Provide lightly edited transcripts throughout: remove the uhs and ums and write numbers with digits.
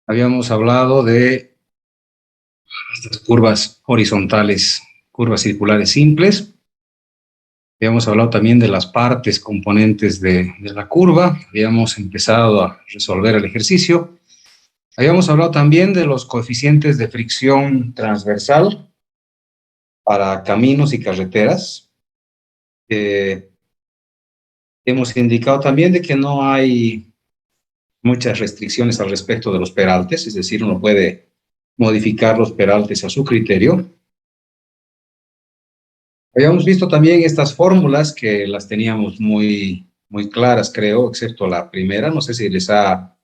Habíamos hablado de estas curvas horizontales, curvas circulares simples. Habíamos hablado también de las partes componentes de la curva. Habíamos empezado a resolver el ejercicio. Habíamos hablado también de los coeficientes de fricción transversal para caminos y carreteras. Hemos indicado también de que no hay muchas restricciones al respecto de los peraltes, es decir, uno puede modificar los peraltes a su criterio. Habíamos visto también estas fórmulas que las teníamos muy claras, creo, excepto la primera. No sé si les ha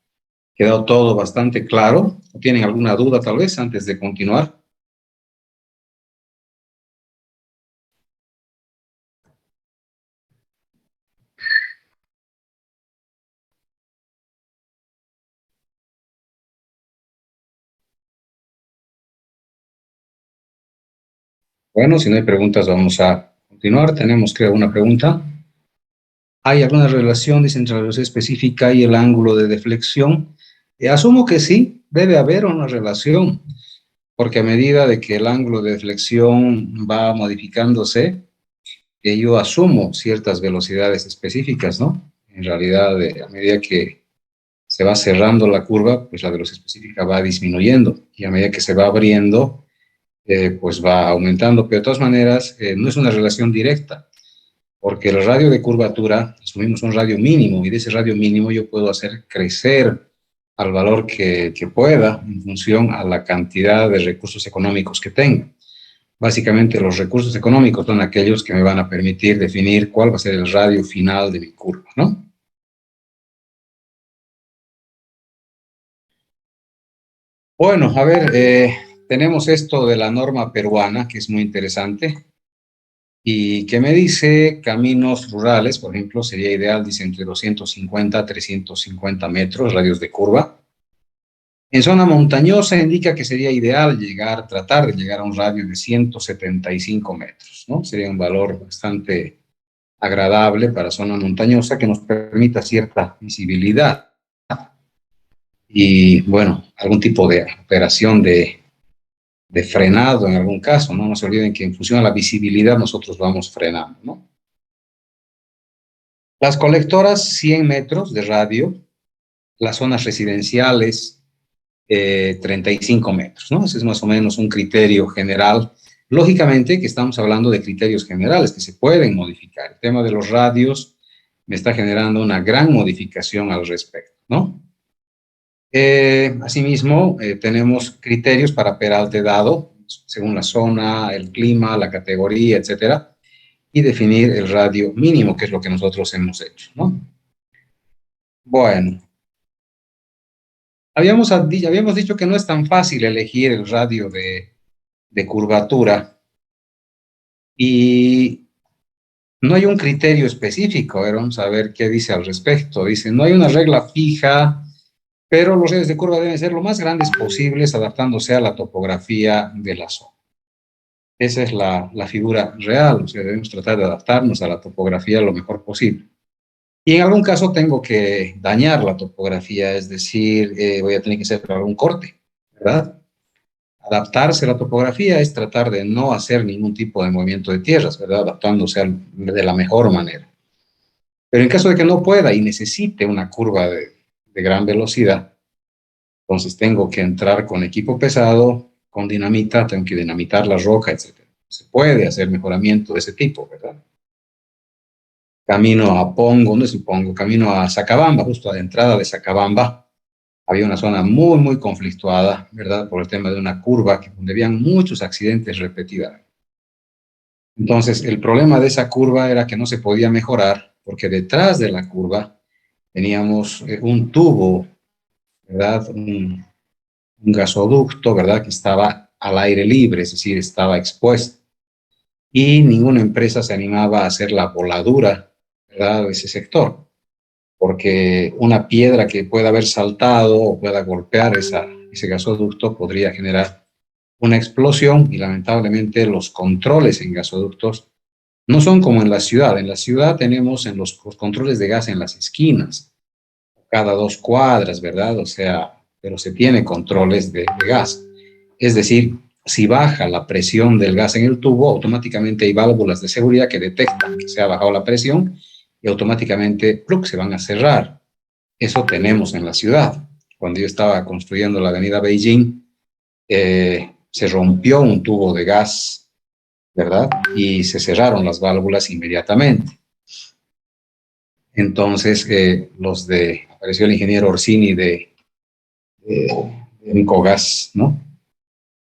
quedado todo bastante claro. ¿Tienen alguna duda tal vez antes de continuar? Bueno, si no hay preguntas, vamos a continuar. Tenemos, creo, una pregunta. ¿Hay alguna relación, dice, entre la velocidad específica y el ángulo de deflexión? Asumo que sí, debe haber una relación, porque a medida de que el ángulo de deflexión va modificándose, yo asumo ciertas velocidades específicas, ¿no? En realidad, a medida que se va cerrando la curva, pues la velocidad específica va disminuyendo, y a medida que se va abriendo, pues va aumentando, pero de todas maneras no es una relación directa, porque el radio de curvatura, asumimos un radio mínimo, y de ese radio mínimo yo puedo hacer crecer al valor que pueda en función a la cantidad de recursos económicos que tenga. Básicamente los recursos económicos son aquellos que me van a permitir definir cuál va a ser el radio final de mi curva, ¿no? Bueno, a ver, tenemos esto de la norma peruana, que es muy interesante, y que me dice caminos rurales, por ejemplo, sería ideal, dice, entre 250 a 350 metros, radios de curva. En zona montañosa indica que sería ideal tratar de llegar a un radio de 175 metros, ¿no? Sería un valor bastante agradable para zona montañosa que nos permita cierta visibilidad y, bueno, algún tipo de operación de frenado en algún caso, ¿no? No se olviden que en función a la visibilidad nosotros vamos frenando, ¿no? Las colectoras, 100 metros de radio, las zonas residenciales, 35 metros, ¿no? Ese es más o menos un criterio general. Lógicamente que estamos hablando de criterios generales que se pueden modificar. El tema de los radios me está generando una gran modificación al respecto, ¿no? Asimismo, tenemos criterios para peralte dado, según la zona, el clima, la categoría, etcétera, y definir el radio mínimo, que es lo que nosotros hemos hecho, ¿no? Bueno, habíamos dicho que no es tan fácil elegir el radio de curvatura y no hay un criterio específico. A ver, vamos a ver qué dice al respecto. Dice, no hay una regla fija, pero los radios de curva deben ser lo más grandes posibles, adaptándose a la topografía de la zona. Esa es la figura real, o sea, debemos tratar de adaptarnos a la topografía lo mejor posible. Y en algún caso tengo que dañar la topografía, es decir, voy a tener que hacer algún corte, ¿verdad? Adaptarse a la topografía es tratar de no hacer ningún tipo de movimiento de tierras, ¿verdad? Adaptándose de la mejor manera. Pero en caso de que no pueda y necesite una curva de gran velocidad, entonces tengo que entrar con equipo pesado, con dinamita, tengo que dinamitar la roca, etcétera. Se puede hacer mejoramiento de ese tipo, ¿verdad? Camino a Pongo, no es Pongo, camino a Sacabamba, justo a la entrada de Sacabamba, había una zona muy conflictuada, ¿verdad? Por el tema de una curva donde habían muchos accidentes repetidos. Entonces, el problema de esa curva era que no se podía mejorar porque detrás de la curva teníamos un tubo, ¿verdad? Un gasoducto, ¿verdad? Que estaba al aire libre, es decir, estaba expuesto. Y ninguna empresa se animaba a hacer la voladura, ¿verdad? De ese sector, porque una piedra que pueda haber saltado o pueda golpear ese gasoducto podría generar una explosión y lamentablemente los controles en gasoductos no son como en la ciudad. En la ciudad tenemos los controles de gas en las esquinas, cada 2 cuadras, ¿verdad? O sea, pero se tiene controles de gas. Es decir, si baja la presión del gas en el tubo, automáticamente hay válvulas de seguridad que detectan que se ha bajado la presión y automáticamente ¡pluc!, se van a cerrar. Eso tenemos en la ciudad. Cuando yo estaba construyendo la avenida Beijing, se rompió un tubo de gas, ¿verdad? Y se cerraron las válvulas inmediatamente. Entonces, apareció el ingeniero Orsini de Nicogas, ¿no?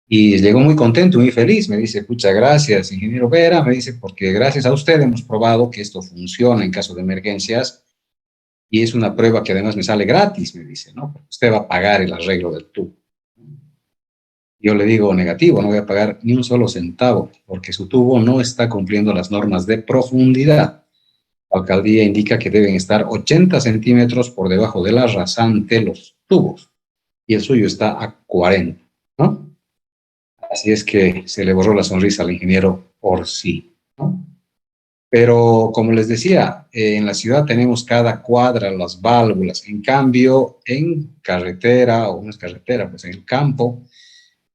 Y llegó muy contento, muy feliz. Me dice, muchas gracias, ingeniero Vera. Me dice, porque gracias a usted hemos probado que esto funciona en caso de emergencias y es una prueba que además me sale gratis, me dice, ¿no? Porque usted va a pagar el arreglo del tubo. Yo le digo negativo, no voy a pagar ni un solo centavo, porque su tubo no está cumpliendo las normas de profundidad. La alcaldía indica que deben estar 80 centímetros por debajo de la rasante los tubos, y el suyo está a 40, ¿no? Así es que se le borró la sonrisa al ingeniero Orsi, ¿no? Pero como les decía, en la ciudad tenemos cada cuadra las válvulas. En cambio, en carretera, o no es carretera, pues en el campo,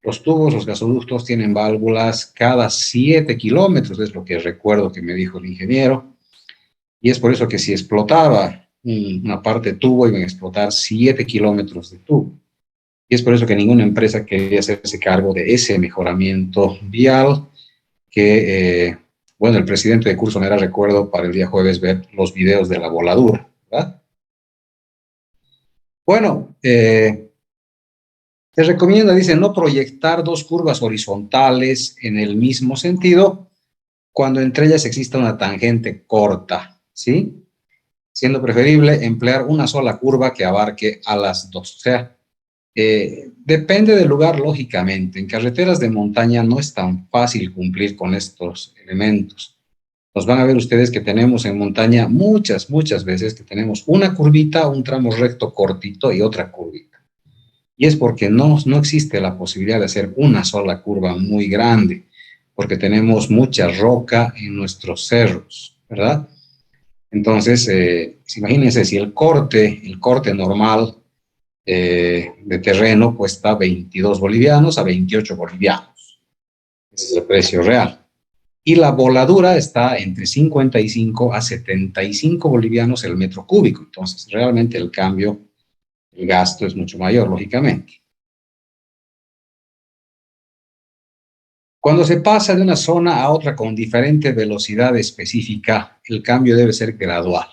los tubos, los gasoductos tienen válvulas cada 7 kilómetros, es lo que recuerdo que me dijo el ingeniero. Y es por eso que si explotaba una parte de tubo, iban a explotar 7 kilómetros de tubo. Y es por eso que ninguna empresa quería hacerse cargo de ese mejoramiento vial que, bueno, el presidente de Curso me da recuerdo para el día jueves ver los videos de la voladura, ¿verdad? Bueno, se recomienda, dice, no proyectar dos curvas horizontales en el mismo sentido cuando entre ellas exista una tangente corta, ¿sí? Siendo preferible emplear una sola curva que abarque a las dos. O sea, depende del lugar, lógicamente. En carreteras de montaña no es tan fácil cumplir con estos elementos. Nos van a ver ustedes que tenemos en montaña muchas veces que tenemos una curvita, un tramo recto cortito y otra curvita. Y es porque no existe la posibilidad de hacer una sola curva muy grande, porque tenemos mucha roca en nuestros cerros, ¿verdad? Entonces, imagínense si el corte normal de terreno cuesta 22 bolivianos a 28 bolivianos. Ese es el precio real. Y la voladura está entre 55 a 75 bolivianos el metro cúbico. Entonces, realmente el cambio, el gasto es mucho mayor, lógicamente. Cuando se pasa de una zona a otra con diferente velocidad específica, el cambio debe ser gradual.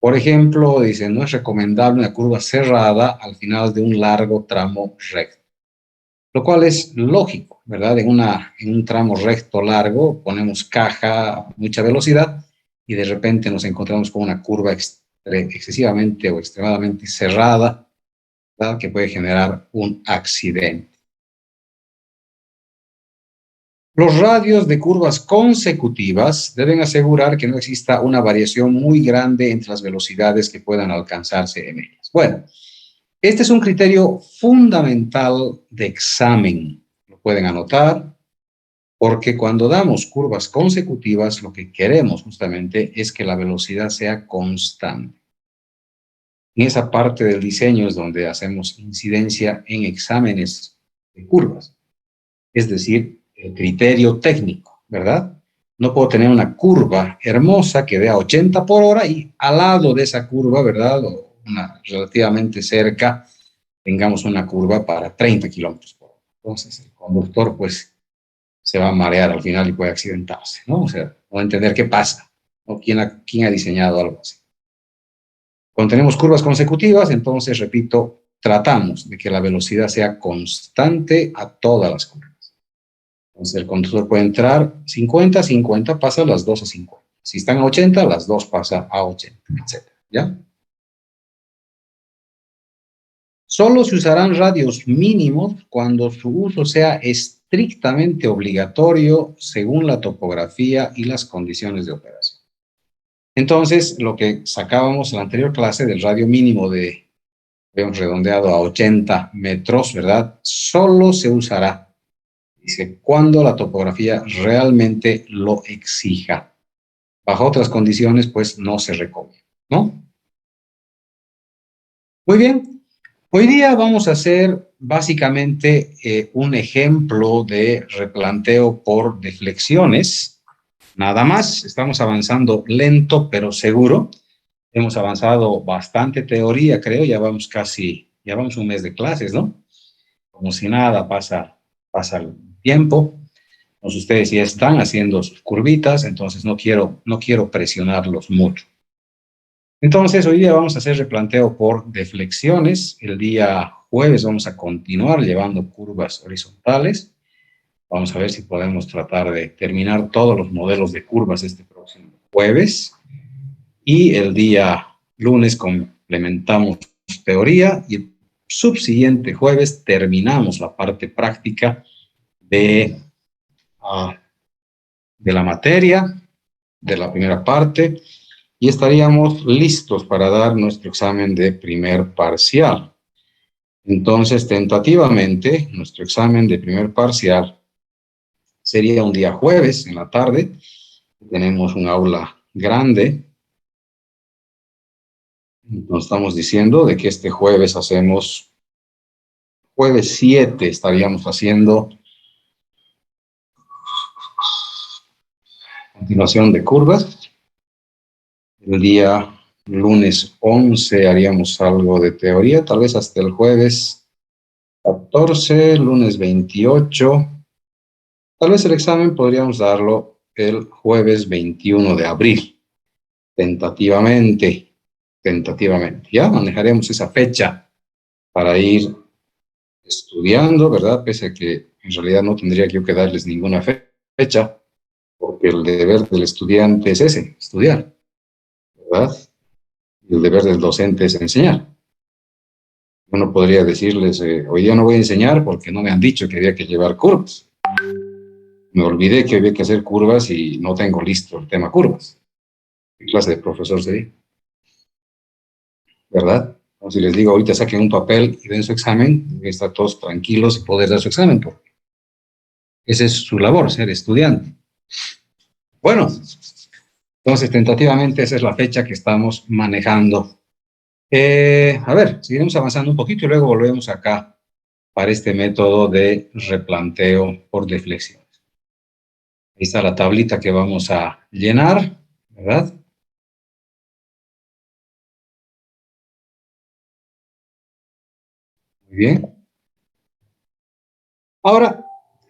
Por ejemplo, dice, no es recomendable una curva cerrada al final de un largo tramo recto, lo cual es lógico, ¿verdad? En un tramo recto largo ponemos caja a mucha velocidad y de repente nos encontramos con una curva excesivamente o extremadamente cerrada, ¿verdad?, que puede generar un accidente. Los radios de curvas consecutivas deben asegurar que no exista una variación muy grande entre las velocidades que puedan alcanzarse en ellas. Bueno, este es un criterio fundamental de examen. Lo pueden anotar porque cuando damos curvas consecutivas, lo que queremos justamente es que la velocidad sea constante. En esa parte del diseño es donde hacemos incidencia en exámenes de curvas. Es decir, el criterio técnico, ¿verdad? No puedo tener una curva hermosa que dé a 80 por hora y al lado de esa curva, ¿verdad?, o una relativamente cerca, tengamos una curva para 30 kilómetros por hora. Entonces, el conductor, pues, se va a marear al final y puede accidentarse, ¿no? O sea, no entender qué pasa, ¿no? ¿Quién ha diseñado algo así? Cuando tenemos curvas consecutivas, entonces, repito, tratamos de que la velocidad sea constante a todas las curvas. Entonces el conductor puede entrar 50, 50, pasa a las 2 a 50. Si están a 80, las 2 pasa a 80, etc. ¿Ya? Solo se usarán radios mínimos cuando su uso sea estrictamente obligatorio según la topografía y las condiciones de operación. Entonces, lo que sacábamos en la anterior clase del radio mínimo habíamos redondeado a 80 metros, ¿verdad? Solo se usará, dice, cuando la topografía realmente lo exija. Bajo otras condiciones, pues no se recomienda, ¿no? Muy bien. Hoy día vamos a hacer básicamente un ejemplo de replanteo por deflexiones. Nada más, estamos avanzando lento pero seguro. Hemos avanzado bastante teoría, creo, ya vamos un mes de clases, ¿no? Como si nada, pasa el tiempo. Entonces ustedes ya están haciendo sus curvitas, entonces no quiero presionarlos mucho. Entonces, hoy día vamos a hacer replanteo por deflexiones. El día jueves vamos a continuar llevando curvas horizontales. Vamos a ver si podemos tratar de terminar todos los modelos de curvas este próximo jueves. Y el día lunes complementamos teoría y el subsiguiente jueves terminamos la parte práctica de, uh, de la materia, de la primera parte, y estaríamos listos para dar nuestro examen de primer parcial. Entonces, tentativamente, nuestro examen de primer parcial sería un día jueves en la tarde. Tenemos un aula grande. Nos estamos diciendo de que este jueves jueves 7 estaríamos haciendo continuación de curvas. El día lunes 11 haríamos algo de teoría, tal vez hasta el jueves 14, lunes 28. Tal vez el examen podríamos darlo el jueves 21 de abril, tentativamente. Ya manejaremos esa fecha para ir estudiando, ¿verdad? Pese a que en realidad no tendría yo que darles ninguna fecha, porque el deber del estudiante es ese, estudiar, ¿verdad? Y el deber del docente es enseñar. Uno podría decirles, hoy día no voy a enseñar porque no me han dicho que había que llevar curvas. Me olvidé que había que hacer curvas y no tengo listo el tema curvas. ¿Qué clase de profesor sería? ¿Verdad? O si les digo, ahorita saquen un papel y den su examen, deben estar todos tranquilos y poder dar su examen, porque esa es su labor, ser estudiante. Bueno, entonces tentativamente esa es la fecha que estamos manejando. A ver, seguiremos avanzando un poquito y luego volvemos acá para este método de replanteo por deflexiones. Ahí está la tablita que vamos a llenar, ¿verdad? Muy bien. Ahora,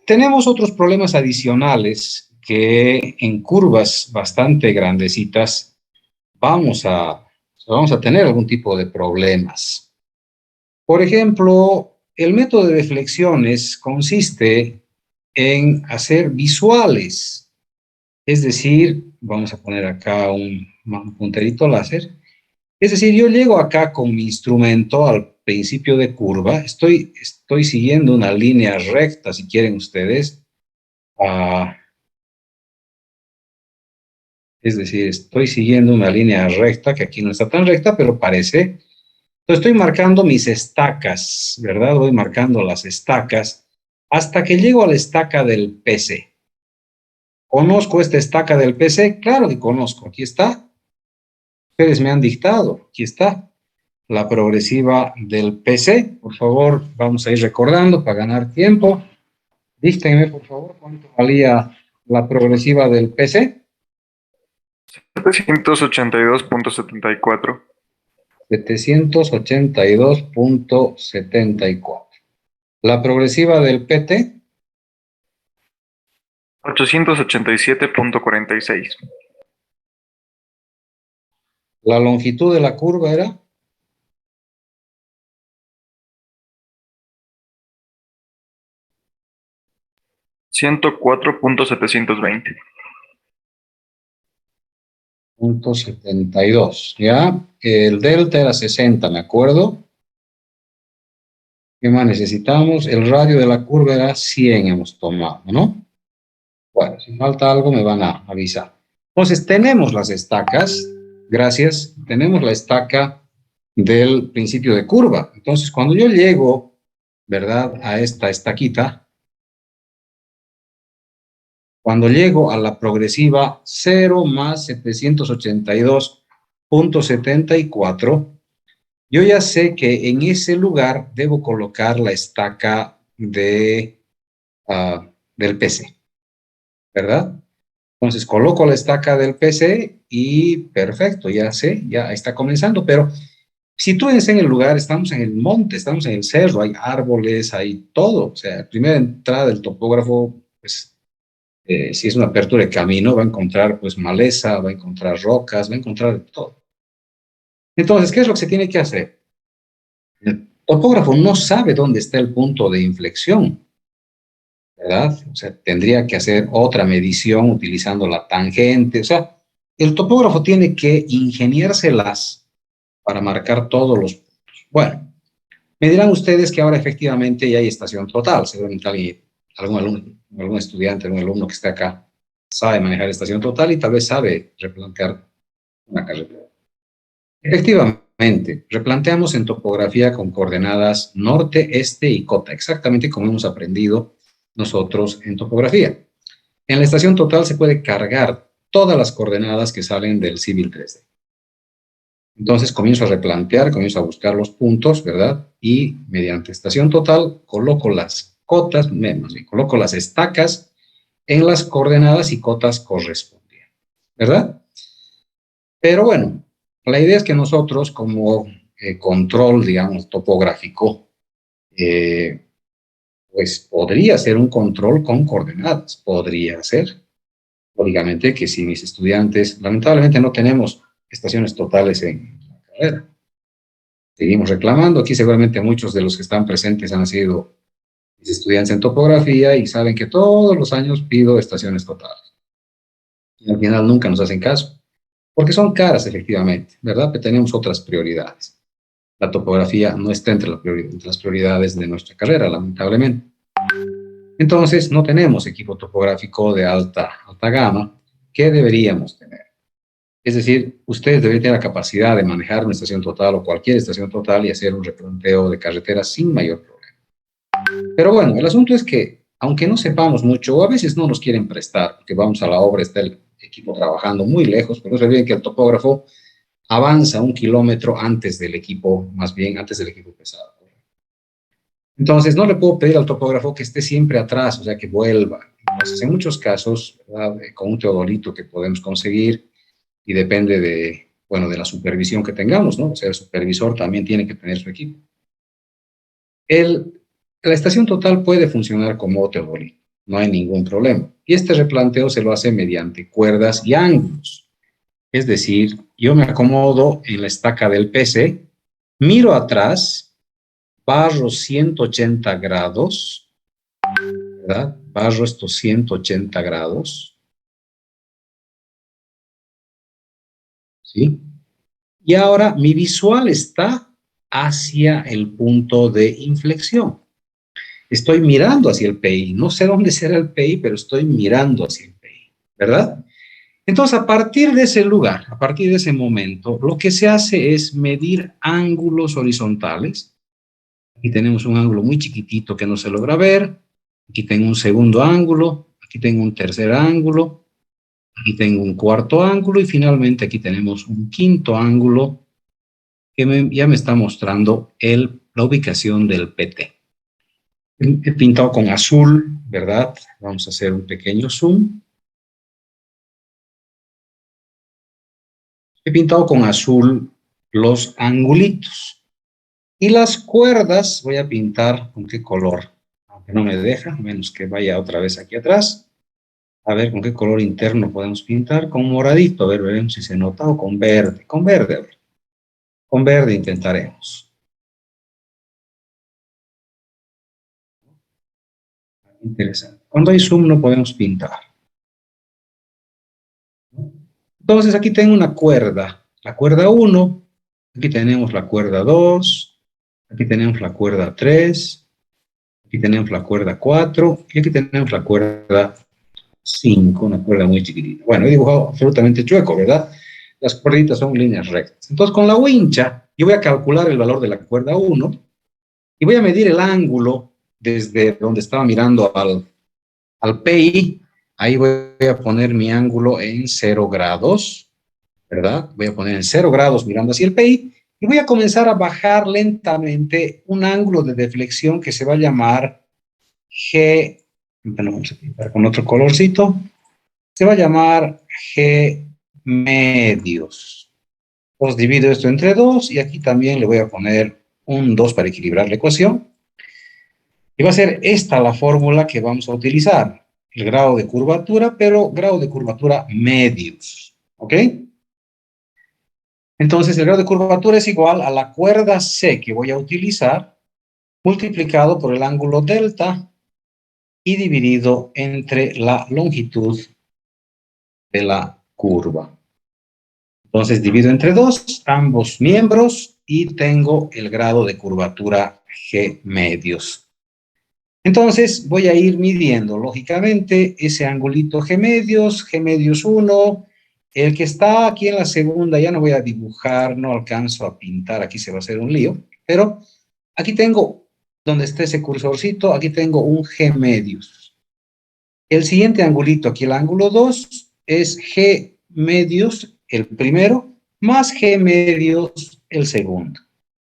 tenemos otros problemas adicionales que en curvas bastante grandecitas vamos a tener algún tipo de problemas. Por ejemplo, el método de deflexiones consiste en hacer visuales, es decir, vamos a poner acá un punterito láser. Es decir, yo llego acá con mi instrumento al principio de curva, estoy siguiendo una línea recta, si quieren ustedes. Ah, es decir, estoy siguiendo una línea recta, que aquí no está tan recta, pero parece. Entonces estoy marcando mis estacas, ¿verdad? Voy marcando las estacas hasta que llego a la estaca del PC. ¿Conozco esta estaca del PC? Claro que conozco, aquí está. Ustedes me han dictado, aquí está. La progresiva del PC. Por favor, vamos a ir recordando para ganar tiempo. Díctenme, por favor, cuánto valía la progresiva del PC. 782.74. 782.74. La progresiva del PT. 887.46. La longitud de la curva era 104.720. .72, ¿ya? El delta era 60, ¿me acuerdo? ¿Qué más necesitamos? El radio de la curva era 100, hemos tomado, ¿no? Bueno, si falta algo me van a avisar. Entonces, tenemos las estacas, gracias, tenemos la estaca del principio de curva. Entonces, cuando yo llego, ¿verdad?, a esta estaquita, cuando llego a la progresiva 0 más 782.74, yo ya sé que en ese lugar debo colocar la estaca del PC, ¿verdad? Entonces coloco la estaca del PC y perfecto, ya sé, ya está comenzando, pero sitúense en el lugar, estamos en el monte, estamos en el cerro, hay árboles, hay todo, o sea, primera entrada del topógrafo, pues si es una apertura de camino, va a encontrar pues maleza, va a encontrar rocas, va a encontrar todo. Entonces, ¿qué es lo que se tiene que hacer? El topógrafo no sabe dónde está el punto de inflexión, ¿verdad? O sea, tendría que hacer otra medición utilizando la tangente, o sea, el topógrafo tiene que ingeniárselas para marcar todos los puntos. Bueno, me dirán ustedes que ahora efectivamente ya hay estación total, seguramente alguien, algún alumno, algún estudiante, algún alumno que esté acá sabe manejar estación total y tal vez sabe replantear una carretera. Efectivamente, replanteamos en topografía con coordenadas norte, este y cota, exactamente como hemos aprendido nosotros en topografía. En la estación total se puede cargar todas las coordenadas que salen del Civil 3D. Entonces comienzo a replantear, comienzo a buscar los puntos, ¿verdad? Y mediante estación total coloco las cotas, menos, coloco las estacas en las coordenadas y cotas correspondientes, ¿verdad? Pero bueno, la idea es que nosotros como control, digamos, topográfico, eh, pues podría ser un control con coordenadas, podría ser. Lógicamente que si mis estudiantes, lamentablemente no tenemos estaciones totales en la carrera, seguimos reclamando. Aquí seguramente muchos de los que están presentes han sido mis estudiantes en topografía y saben que todos los años pido estaciones totales. Y al final nunca nos hacen caso, porque son caras efectivamente, ¿verdad? Pero tenemos otras prioridades. La topografía no está entre las prioridades de nuestra carrera, lamentablemente. Entonces, no tenemos equipo topográfico de alta gama que deberíamos tener. Es decir, ustedes deberían tener la capacidad de manejar una estación total o cualquier estación total y hacer un replanteo de carreteras sin mayor problema. Pero bueno, el asunto es que, aunque no sepamos mucho, o a veces no nos quieren prestar, porque vamos a la obra, está el equipo trabajando muy lejos, pero no se olviden que el topógrafo avanza 1 kilómetro antes del equipo, más bien antes del equipo pesado. Entonces, no le puedo pedir al topógrafo que esté siempre atrás, o sea, que vuelva. Entonces, en muchos casos, ¿verdad? Con un teodolito que podemos conseguir, y depende de, bueno, de la supervisión que tengamos, ¿no? O sea, el supervisor también tiene que tener su equipo. La estación total puede funcionar como teodolito, no hay ningún problema. Y este replanteo se lo hace mediante cuerdas y ángulos. Es decir, yo me acomodo en la estaca del PC, miro atrás, barro 180 grados, ¿verdad? Barro estos 180 grados, ¿sí? Y ahora mi visual está hacia el punto de inflexión. Estoy mirando hacia el PI. No sé dónde será el PI, pero estoy mirando hacia el PI, ¿verdad? Entonces, a partir de ese lugar, a partir de ese momento, lo que se hace es medir ángulos horizontales. Aquí tenemos un ángulo muy chiquitito que no se logra ver. Aquí tengo un segundo ángulo. Aquí tengo un tercer ángulo. Aquí tengo un cuarto ángulo. Y finalmente aquí tenemos un quinto ángulo que ya me está mostrando la ubicación del PT. He pintado con azul, ¿verdad? Vamos a hacer un pequeño zoom. He pintado con azul los angulitos. Y las cuerdas voy a pintar con qué color. Aunque no me deja, a menos que vaya otra vez aquí atrás. A ver con qué color interno podemos pintar. Con moradito, a ver, veremos si se nota. O con verde. Con verde, a ver. Con verde intentaremos. Interesante. Cuando hay zoom no podemos pintar. Entonces aquí tengo una cuerda, la cuerda 1, aquí tenemos la cuerda 2, aquí tenemos la cuerda 3, aquí tenemos la cuerda 4 y aquí tenemos la cuerda 5, una cuerda muy chiquitita. Bueno, he dibujado absolutamente chueco, ¿verdad? Las cuerditas son líneas rectas. Entonces con la wincha yo voy a calcular el valor de la cuerda 1 y voy a medir el ángulo desde donde estaba mirando al PI. Ahí voy a poner mi ángulo en 0 grados. ¿Verdad? Voy a poner en 0 grados mirando hacia el PI Y voy a comenzar a bajar lentamente un ángulo de deflexión que se va a llamar G, bueno, vamos a pintar con otro colorcito, se va a llamar G medios. Os divido esto entre 2 y aquí también le voy a poner un 2 para equilibrar la ecuación. Y va a ser esta la fórmula que vamos a utilizar. El grado de curvatura, pero grado de curvatura medios. ¿Ok? Entonces, el grado de curvatura es igual a la cuerda C que voy a utilizar multiplicado por el ángulo delta y dividido entre la longitud de la curva. Entonces, divido entre 2 ambos miembros y tengo el grado de curvatura G medios. Entonces, voy a ir midiendo, lógicamente, ese angulito G medios 1, el que está aquí en la segunda, ya no voy a dibujar, no alcanzo a pintar, aquí se va a hacer un lío, pero aquí tengo, donde está ese cursorcito, aquí tengo un G medios. El siguiente angulito, aquí el ángulo 2, es G medios, el primero, más G medios, el segundo.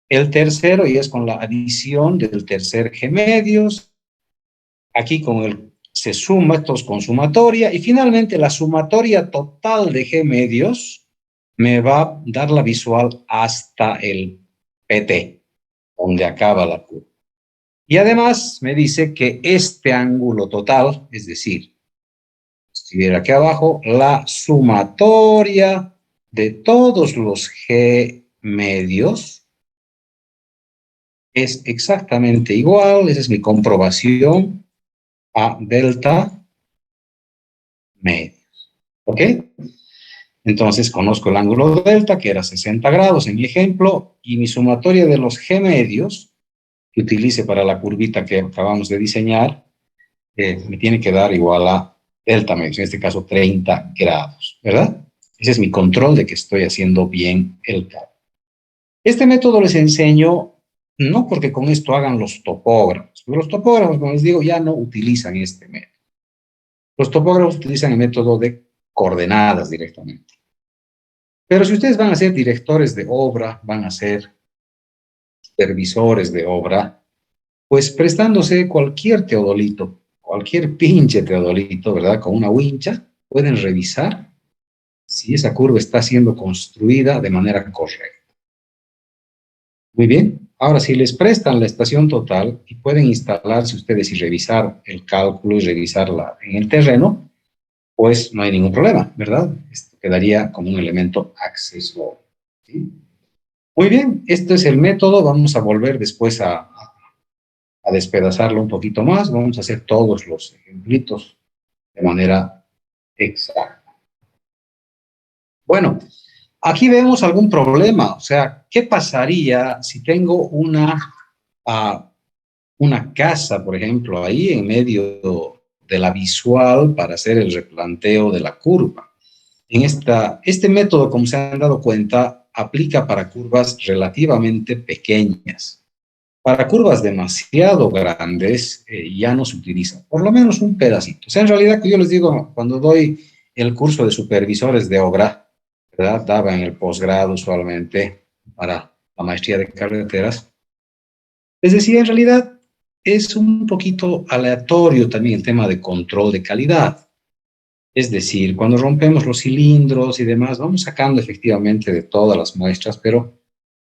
El tercero, y es con la adición del tercer G medios, aquí se suma, esto es con sumatoria, y finalmente la sumatoria total de G medios me va a dar la visual hasta el PT, donde acaba la curva. Y además me dice que este ángulo total, es decir, si viera aquí abajo, la sumatoria de todos los G medios es exactamente igual, esa es mi comprobación, a delta medios. ¿Ok? Entonces conozco el ángulo delta, que era 60 grados en mi ejemplo, y mi sumatoria de los G medios, que utilice para la curvita que acabamos de diseñar, me tiene que dar igual a delta medios, en este caso 30 grados, ¿verdad? Ese es mi control de que estoy haciendo bien el cálculo. Este método les enseño, no porque con esto hagan los topógrafos, pero los topógrafos, como les digo, ya no utilizan este método. Los topógrafos utilizan el método de coordenadas directamente. Pero si ustedes van a ser directores de obra, van a ser supervisores de obra, pues prestándose cualquier teodolito, cualquier pinche teodolito, ¿verdad? Con una wincha, pueden revisar si esa curva está siendo construida de manera correcta. Muy bien, ahora si les prestan la estación total y pueden instalarse ustedes y revisar el cálculo y revisarla en el terreno, pues no hay ningún problema, ¿verdad? Esto quedaría como un elemento accesorio. ¿Sí? Muy bien, este es el método. Vamos a volver después a despedazarlo un poquito más. Vamos a hacer todos los ejemplitos de manera exacta. Bueno, aquí vemos algún problema. O sea, ¿qué pasaría si tengo una casa, por ejemplo, ahí en medio de la visual para hacer el replanteo de la curva? Este método, como se han dado cuenta, aplica para curvas relativamente pequeñas. Para curvas demasiado grandes ya no se utiliza, por lo menos un pedacito. O sea, en realidad, que yo les digo, cuando doy el curso de supervisores de obra, ¿verdad? Daba en el posgrado usualmente para la maestría de carreteras. Les decía, en realidad es un poquito aleatorio también el tema de control de calidad. Es decir, cuando rompemos los cilindros y demás, vamos sacando efectivamente de todas las muestras, pero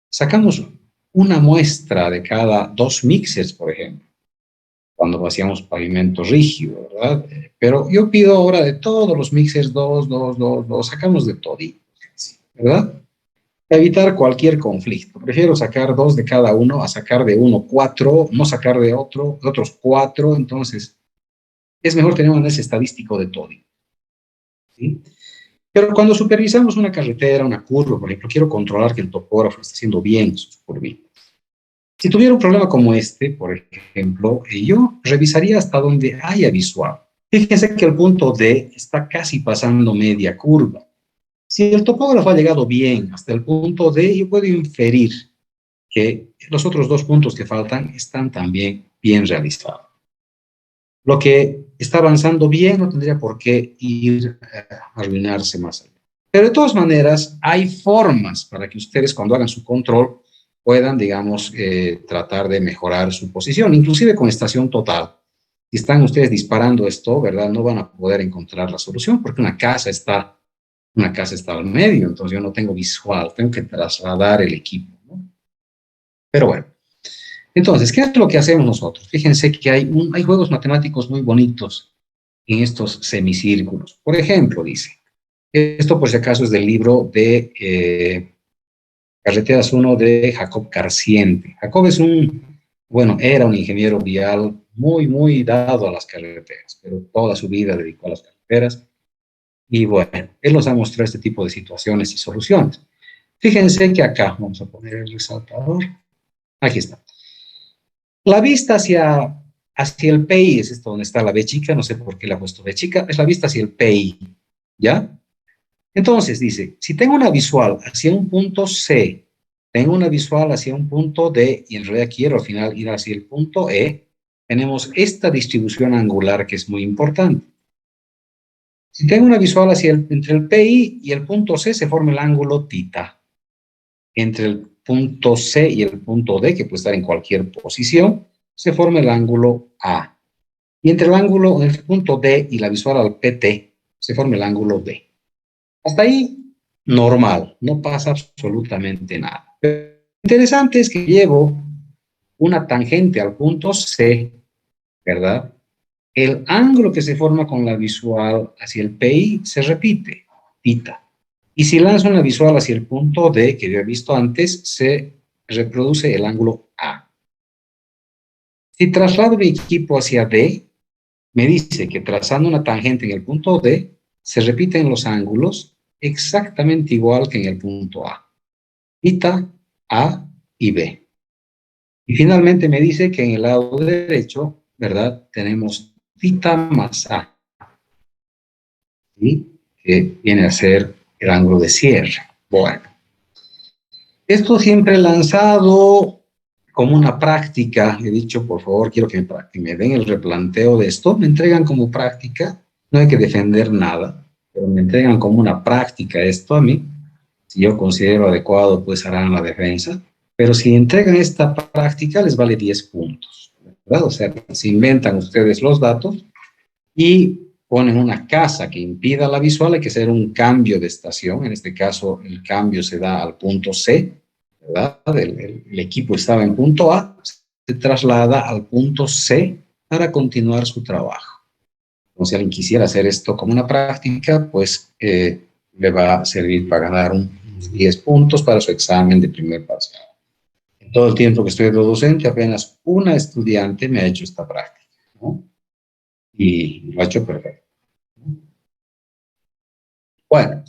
sacamos una muestra de cada 2 mixers, por ejemplo, cuando hacíamos pavimento rígido, ¿verdad? Pero yo pido ahora de todos los mixers 2, sacamos de todo, ¿verdad? Evitar cualquier conflicto. Prefiero sacar 2 de cada uno a sacar de uno 4, no sacar de otros 4, entonces es mejor tener un análisis estadístico de todo. ¿Sí? Pero cuando supervisamos una carretera, una curva, por ejemplo, quiero controlar que el topógrafo esté haciendo bien sus curvitas. Si tuviera un problema como este, por ejemplo, yo revisaría hasta donde haya visual. Fíjense que el punto D está casi pasando media curva. Si el topógrafo ha llegado bien hasta el punto D, yo puedo inferir que los otros 2 puntos que faltan están también bien realizados. Lo que está avanzando bien no tendría por qué ir a arruinarse más allá. Pero de todas maneras, hay formas para que ustedes cuando hagan su control puedan, digamos, tratar de mejorar su posición, inclusive con estación total. Si están ustedes disparando esto, ¿verdad? No van a poder encontrar la solución porque una casa está al medio, entonces yo no tengo visual, tengo que trasladar el equipo, ¿no? Pero bueno, entonces, ¿qué es lo que hacemos nosotros? Fíjense que hay juegos matemáticos muy bonitos en estos semicírculos. Por ejemplo, dice, esto por si acaso es del libro de Carreteras uno de Jacob Carciente. Jacob bueno, era un ingeniero vial muy dado a las carreteras, pero toda su vida dedicó a las carreteras. Y bueno, él nos ha mostrado este tipo de situaciones y soluciones. Fíjense que acá, vamos a poner el resaltador, aquí está. La vista hacia el PI, es esto donde está la B chica, no sé por qué le ha puesto B chica, es la vista hacia el PI, ¿ya? Entonces dice, si tengo una visual hacia un punto C, tengo una visual hacia un punto D, y en realidad quiero al final ir hacia el punto E, tenemos esta distribución angular que es muy importante. Si tengo una visual entre el PI y el punto C, se forma el ángulo θ. Entre el punto C y el punto D, que puede estar en cualquier posición, se forma el ángulo A. Y entre el punto D y la visual al PT, se forma el ángulo D. Hasta ahí, normal, no pasa absolutamente nada. Pero lo interesante es que llevo una tangente al punto C, ¿verdad? El ángulo que se forma con la visual hacia el PI se repite, θ. Y si lanzo una visual hacia el punto D, que yo he visto antes, se reproduce el ángulo A. Si traslado mi equipo hacia D, me dice que trazando una tangente en el punto D, se repiten los ángulos exactamente igual que en el punto A. θ, A y B. Y finalmente me dice que en el lado derecho, ¿verdad? Tenemos θ más A, ¿sí? Que viene a ser el ángulo de cierre. Bueno, esto siempre lanzado como una práctica. He dicho, por favor, quiero que me den el replanteo de esto. Me entregan como práctica, no hay que defender nada, pero me entregan como una práctica esto a mí. Si yo considero adecuado, pues harán la defensa. Pero si entregan esta práctica, les vale 10 puntos, ¿verdad? O sea, se inventan ustedes los datos y ponen una casa que impida la visual, hay que hacer un cambio de estación. En este caso, el cambio se da al punto C, ¿verdad? El equipo estaba en punto A, se traslada al punto C para continuar su trabajo. Entonces, si alguien quisiera hacer esto como una práctica, pues le va a servir para ganar unos 10 puntos para su examen de primer parcial. En todo el tiempo que estoy de docente, apenas una estudiante me ha hecho esta práctica, ¿no? Y lo ha hecho perfecto. Bueno,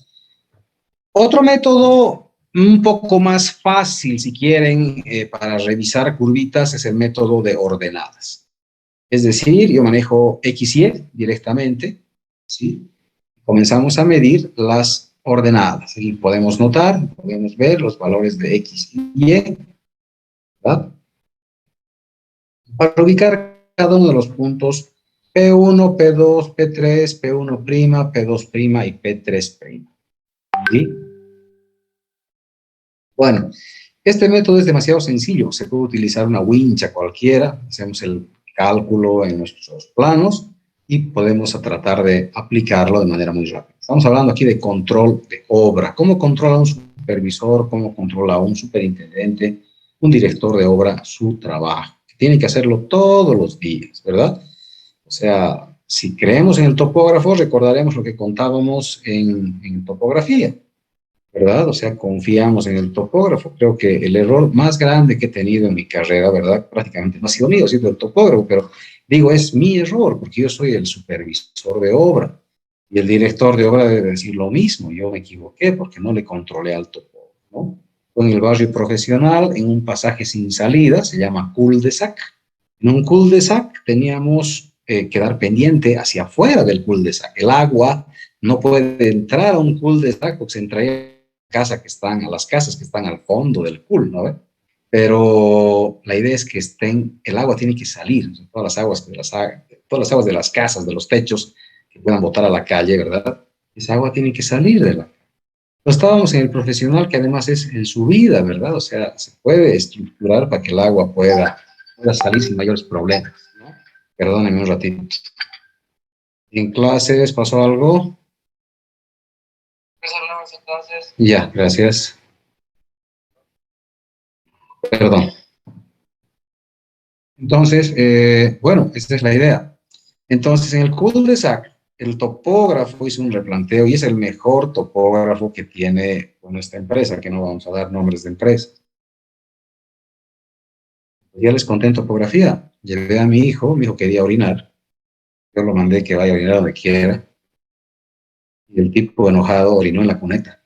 otro método un poco más fácil, si quieren, para revisar curvitas es el método de ordenadas. Es decir, yo manejo X y Y directamente, ¿sí? Comenzamos a medir las ordenadas. Y podemos notar, podemos ver los valores de X y Y, ¿verdad? Para ubicar cada uno de los puntos P1, P2, P3, P1', P2' y P3'. ¿Sí? Bueno, este método es demasiado sencillo. Se puede utilizar una wincha cualquiera. Hacemos el cálculo en nuestros planos y podemos tratar de aplicarlo de manera muy rápida. Estamos hablando aquí de control de obra. ¿Cómo controla un supervisor? ¿Cómo controla un superintendente? Un director de obra su trabajo. Tiene que hacerlo todos los días, ¿verdad? O sea, si creemos en el topógrafo, recordaremos lo que contábamos en topografía, ¿verdad? O sea, confiamos en el topógrafo. Creo que el error más grande que he tenido en mi carrera, ¿verdad? Prácticamente no ha sido mío, ha sido el topógrafo, pero digo, es mi error, porque yo soy el supervisor de obra y el director de obra debe decir lo mismo. Yo me equivoqué porque no le controlé al topógrafo, ¿no? En el barrio profesional, en un pasaje sin salida, se llama cul-de-sac. En un cul-de-sac teníamos que dar pendiente hacia afuera del cul-de-sac. El agua no puede entrar a un cul-de-sac porque se entraría a las casas que están al fondo del pool, ¿no? Pero la idea es que el agua tiene que salir, o sea, todas las aguas de las casas, de los techos, que puedan botar a la calle, ¿verdad? Esa agua tiene que salir de la casa. Estábamos en el profesional que además es en su vida, ¿verdad? O sea, se puede estructurar para que el agua pueda salir sin mayores problemas, ¿no? Perdónenme un ratito. ¿En clases pasó algo? Entonces. Ya, gracias. Perdón. Entonces, bueno, esta es la idea. Entonces, en el cul-de-sac, el topógrafo hizo un replanteo y es el mejor topógrafo que tiene con esta empresa, que no vamos a dar nombres de empresas. Ya les conté en topografía. Llevé a mi hijo quería orinar, yo lo mandé que vaya a orinar donde quiera, y el tipo enojado orinó en la cuneta.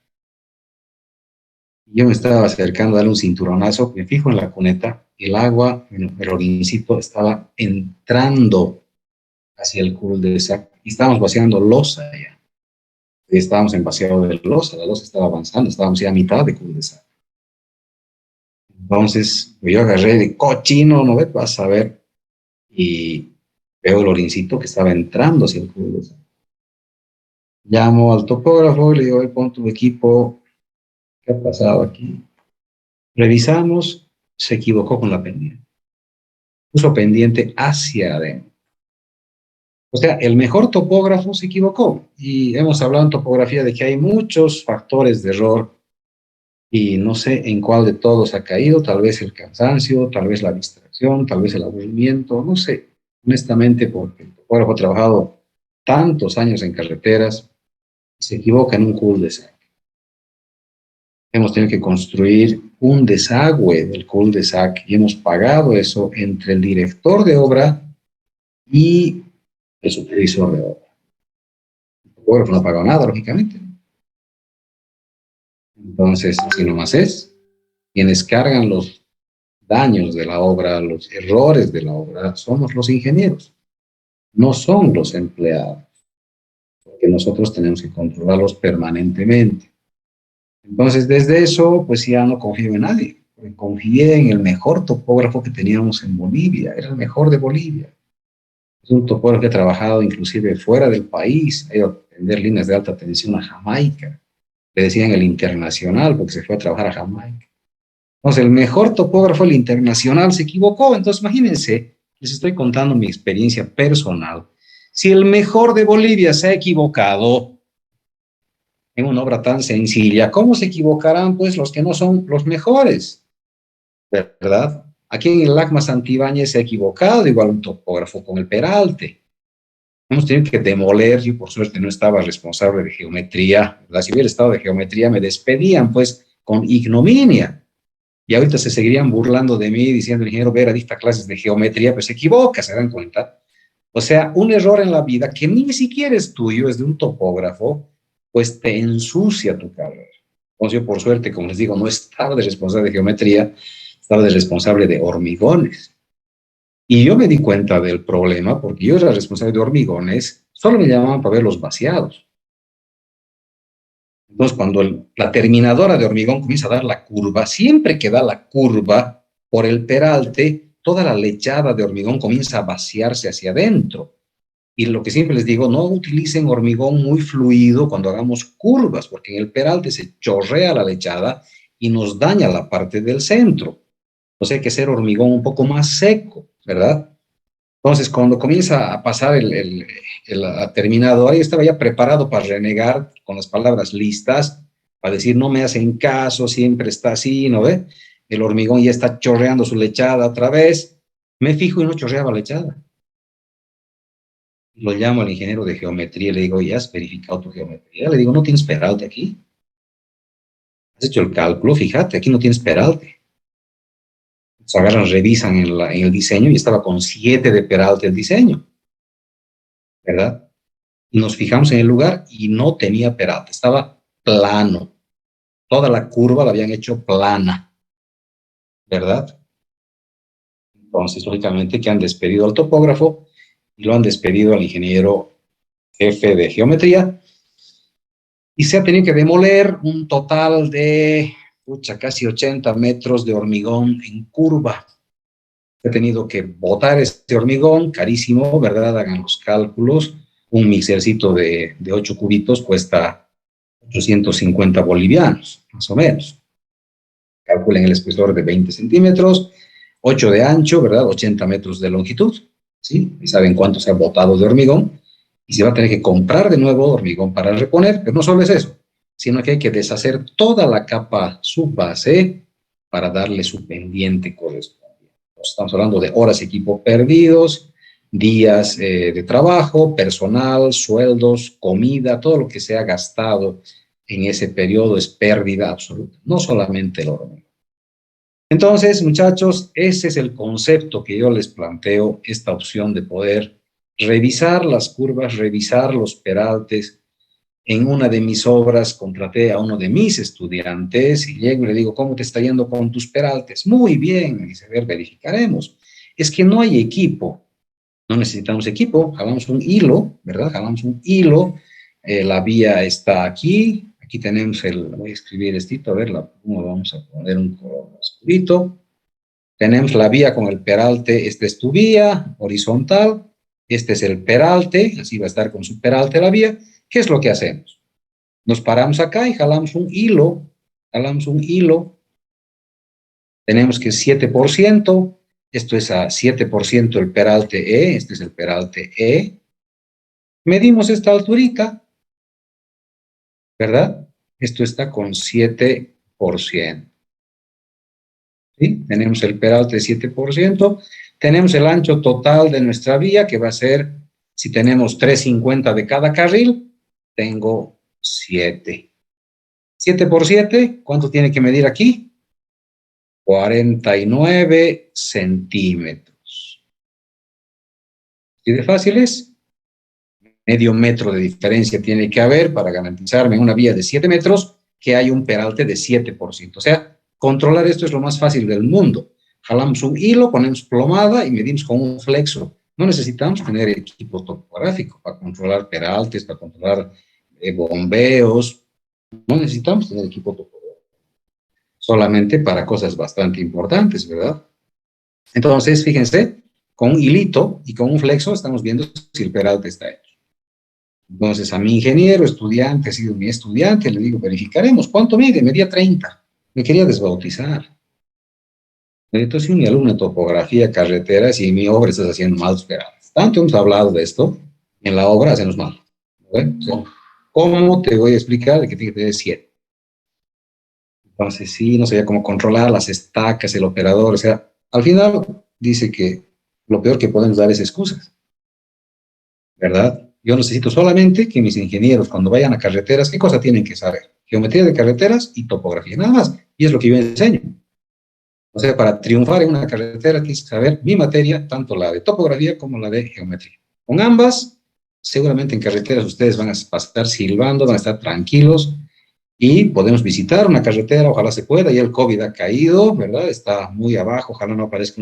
Yo me estaba acercando a darle un cinturonazo, me fijo en la cuneta, el agua, el orincito estaba entrando hacia el cul-de-sac y estábamos vaciando losa ya. Estábamos en vaciado de losa, la losa estaba avanzando, estábamos ya a mitad de cul-de-sac. Entonces yo agarré de cochino, no vas a ver, y veo el orincito que estaba entrando hacia el cul-de-sac. Llamo al topógrafo y le digo, pon tu equipo, ¿qué ha pasado aquí? Revisamos, se equivocó con la pendiente. Puso pendiente hacia adentro. O sea, el mejor topógrafo se equivocó. Y hemos hablado en topografía de que hay muchos factores de error y no sé en cuál de todos ha caído, tal vez el cansancio, tal vez la distracción, tal vez el aburrimiento, no sé, honestamente, porque el topógrafo ha trabajado tantos años en carreteras, se equivoca en un cul-de-sac. Hemos tenido que construir un desagüe del cul-de-sac y hemos pagado eso entre el director de obra y el supervisor de obra. El topógrafo no ha pagado nada, lógicamente. Entonces, si nomás es, quienes cargan los daños de la obra, los errores de la obra, somos los ingenieros, no son los empleados, porque nosotros tenemos que controlarlos permanentemente. Entonces, desde eso, pues ya no confío en nadie. Confié en el mejor topógrafo que teníamos en Bolivia, era el mejor de Bolivia. Es un topógrafo que ha trabajado inclusive fuera del país, ha ido a atender líneas de alta tensión a Jamaica. Le decían el internacional porque se fue a trabajar a Jamaica. Entonces, el mejor topógrafo, el internacional, se equivocó. Entonces, imagínense, les estoy contando mi experiencia personal. Si el mejor de Bolivia se ha equivocado en una obra tan sencilla, ¿cómo se equivocarán pues los que no son los mejores? ¿Verdad? Aquí en el LACMA Santibáñez se ha equivocado, igual un topógrafo con el Peralte. Hemos tenido que demoler, yo por suerte no estaba responsable de geometría, ¿verdad? Si hubiera estado de geometría me despedían pues con ignominia. Y ahorita se seguirían burlando de mí diciendo, el ingeniero Vera dicta clases de geometría, pues se equivoca, ¿se dan cuenta? O sea, un error en la vida que ni siquiera es tuyo, es de un topógrafo, pues te ensucia tu carrera. Entonces yo por suerte, como les digo, no estaba de responsable de geometría, estaba de responsable de hormigones. Y yo me di cuenta del problema porque yo era responsable de hormigones, solo me llamaban para ver los vaciados. Entonces, cuando la terminadora de hormigón comienza a dar la curva, siempre que da la curva por el peralte, toda la lechada de hormigón comienza a vaciarse hacia adentro. Y lo que siempre les digo, no utilicen hormigón muy fluido cuando hagamos curvas, porque en el peralte se chorrea la lechada y nos daña la parte del centro. Entonces hay que hacer hormigón un poco más seco, ¿verdad? Entonces, cuando comienza a pasar el terminador, yo estaba ya preparado para renegar con las palabras listas, para decir, no me hacen caso, siempre está así, ¿no ve? El hormigón ya está chorreando su lechada otra vez. Me fijo y no chorreaba lechada. Lo llamo al ingeniero de geometría y le digo, ¿ya has verificado tu geometría? Le digo, ¿no tienes peralte aquí? ¿Has hecho el cálculo? Fíjate, aquí no tienes peralte. Se agarran, revisan en el diseño y estaba con 7 de peralte el diseño, ¿verdad? Nos fijamos en el lugar y no tenía peralte, estaba plano. Toda la curva la habían hecho plana, ¿verdad? Entonces, lógicamente, que han despedido al topógrafo y lo han despedido al ingeniero jefe de geometría y se ha tenido que demoler un total de casi 80 metros de hormigón en curva. Se ha tenido que botar este hormigón, carísimo, ¿verdad? Hagan los cálculos. Un mixercito de 8 cubitos cuesta 850 bolivianos, más o menos. Calculen el espesor de 20 centímetros, 8 de ancho, ¿verdad? 80 metros de longitud, ¿sí? Y saben cuánto se ha botado de hormigón. Y se va a tener que comprar de nuevo hormigón para reponer, pero no solo es eso, sino que hay que deshacer toda la capa subbase para darle su pendiente correspondiente. Estamos hablando de horas y equipo perdidos, días de trabajo, personal, sueldos, comida, todo lo que se ha gastado en ese periodo es pérdida absoluta, no solamente el hormigón. Entonces, muchachos, ese es el concepto que yo les planteo, esta opción de poder revisar las curvas, revisar los peraltes. En una de mis obras contraté a uno de mis estudiantes y llego y le digo, ¿cómo te está yendo con tus peraltes? Muy bien, me dice, a ver, verificaremos. Es que no hay equipo, no necesitamos equipo, jalamos un hilo, ¿verdad? Jalamos un hilo, la vía está aquí, aquí tenemos voy a escribir esto, a ver, ¿cómo vamos a poner un color oscurito? Tenemos la vía con el peralte, esta es tu vía horizontal, este es el peralte, así va a estar con su peralte la vía. ¿Qué es lo que hacemos? Nos paramos acá y jalamos un hilo, tenemos que 7%, esto es a 7% el peralte E, este es el peralte E. Medimos esta alturita, ¿verdad? Esto está con 7%. ¿Sí? Tenemos el peralte de 7%, tenemos el ancho total de nuestra vía, que va a ser, si tenemos 350 de cada carril, tengo 7. 7 por 7, ¿cuánto tiene que medir aquí? 49 centímetros. ¿Y de fácil es? Medio metro de diferencia tiene que haber para garantizarme en una vía de 7 metros que hay un peralte de 7%. O sea, controlar esto es lo más fácil del mundo. Jalamos un hilo, ponemos plomada y medimos con un flexo. No necesitamos tener equipo topográfico para controlar peraltes, para controlar bombeos. No necesitamos tener equipo topográfico. Solamente para cosas bastante importantes, ¿verdad? Entonces, fíjense, con un hilito y con un flexo estamos viendo si el peralte está hecho. Entonces, a mi ingeniero, estudiante, ha sido mi estudiante, le digo, verificaremos. ¿Cuánto mide? Medía 30. Me quería desbautizar. Entonces, mi alumno de topografía, carreteras, y en mi obra estás haciendo malos peraltes. Tanto hemos hablado de esto, en la obra hacemos mal. ¿Ven? O sea, ¿cómo te voy a explicar de que tiene que tener 7? Entonces, sí, no sabía cómo controlar las estacas, el operador. O sea, al final dice que lo peor que podemos dar es excusas, ¿verdad? Yo necesito solamente que mis ingenieros, cuando vayan a carreteras, ¿qué cosa tienen que saber? Geometría de carreteras y topografía, nada más. Y es lo que yo enseño. O sea, para triunfar en una carretera tienes que saber mi materia, tanto la de topografía como la de geometría. Con ambas, seguramente en carreteras ustedes van a estar silbando, van a estar tranquilos y podemos visitar una carretera, ojalá se pueda. Ya el COVID ha caído, ¿verdad? Está muy abajo, ojalá no aparezca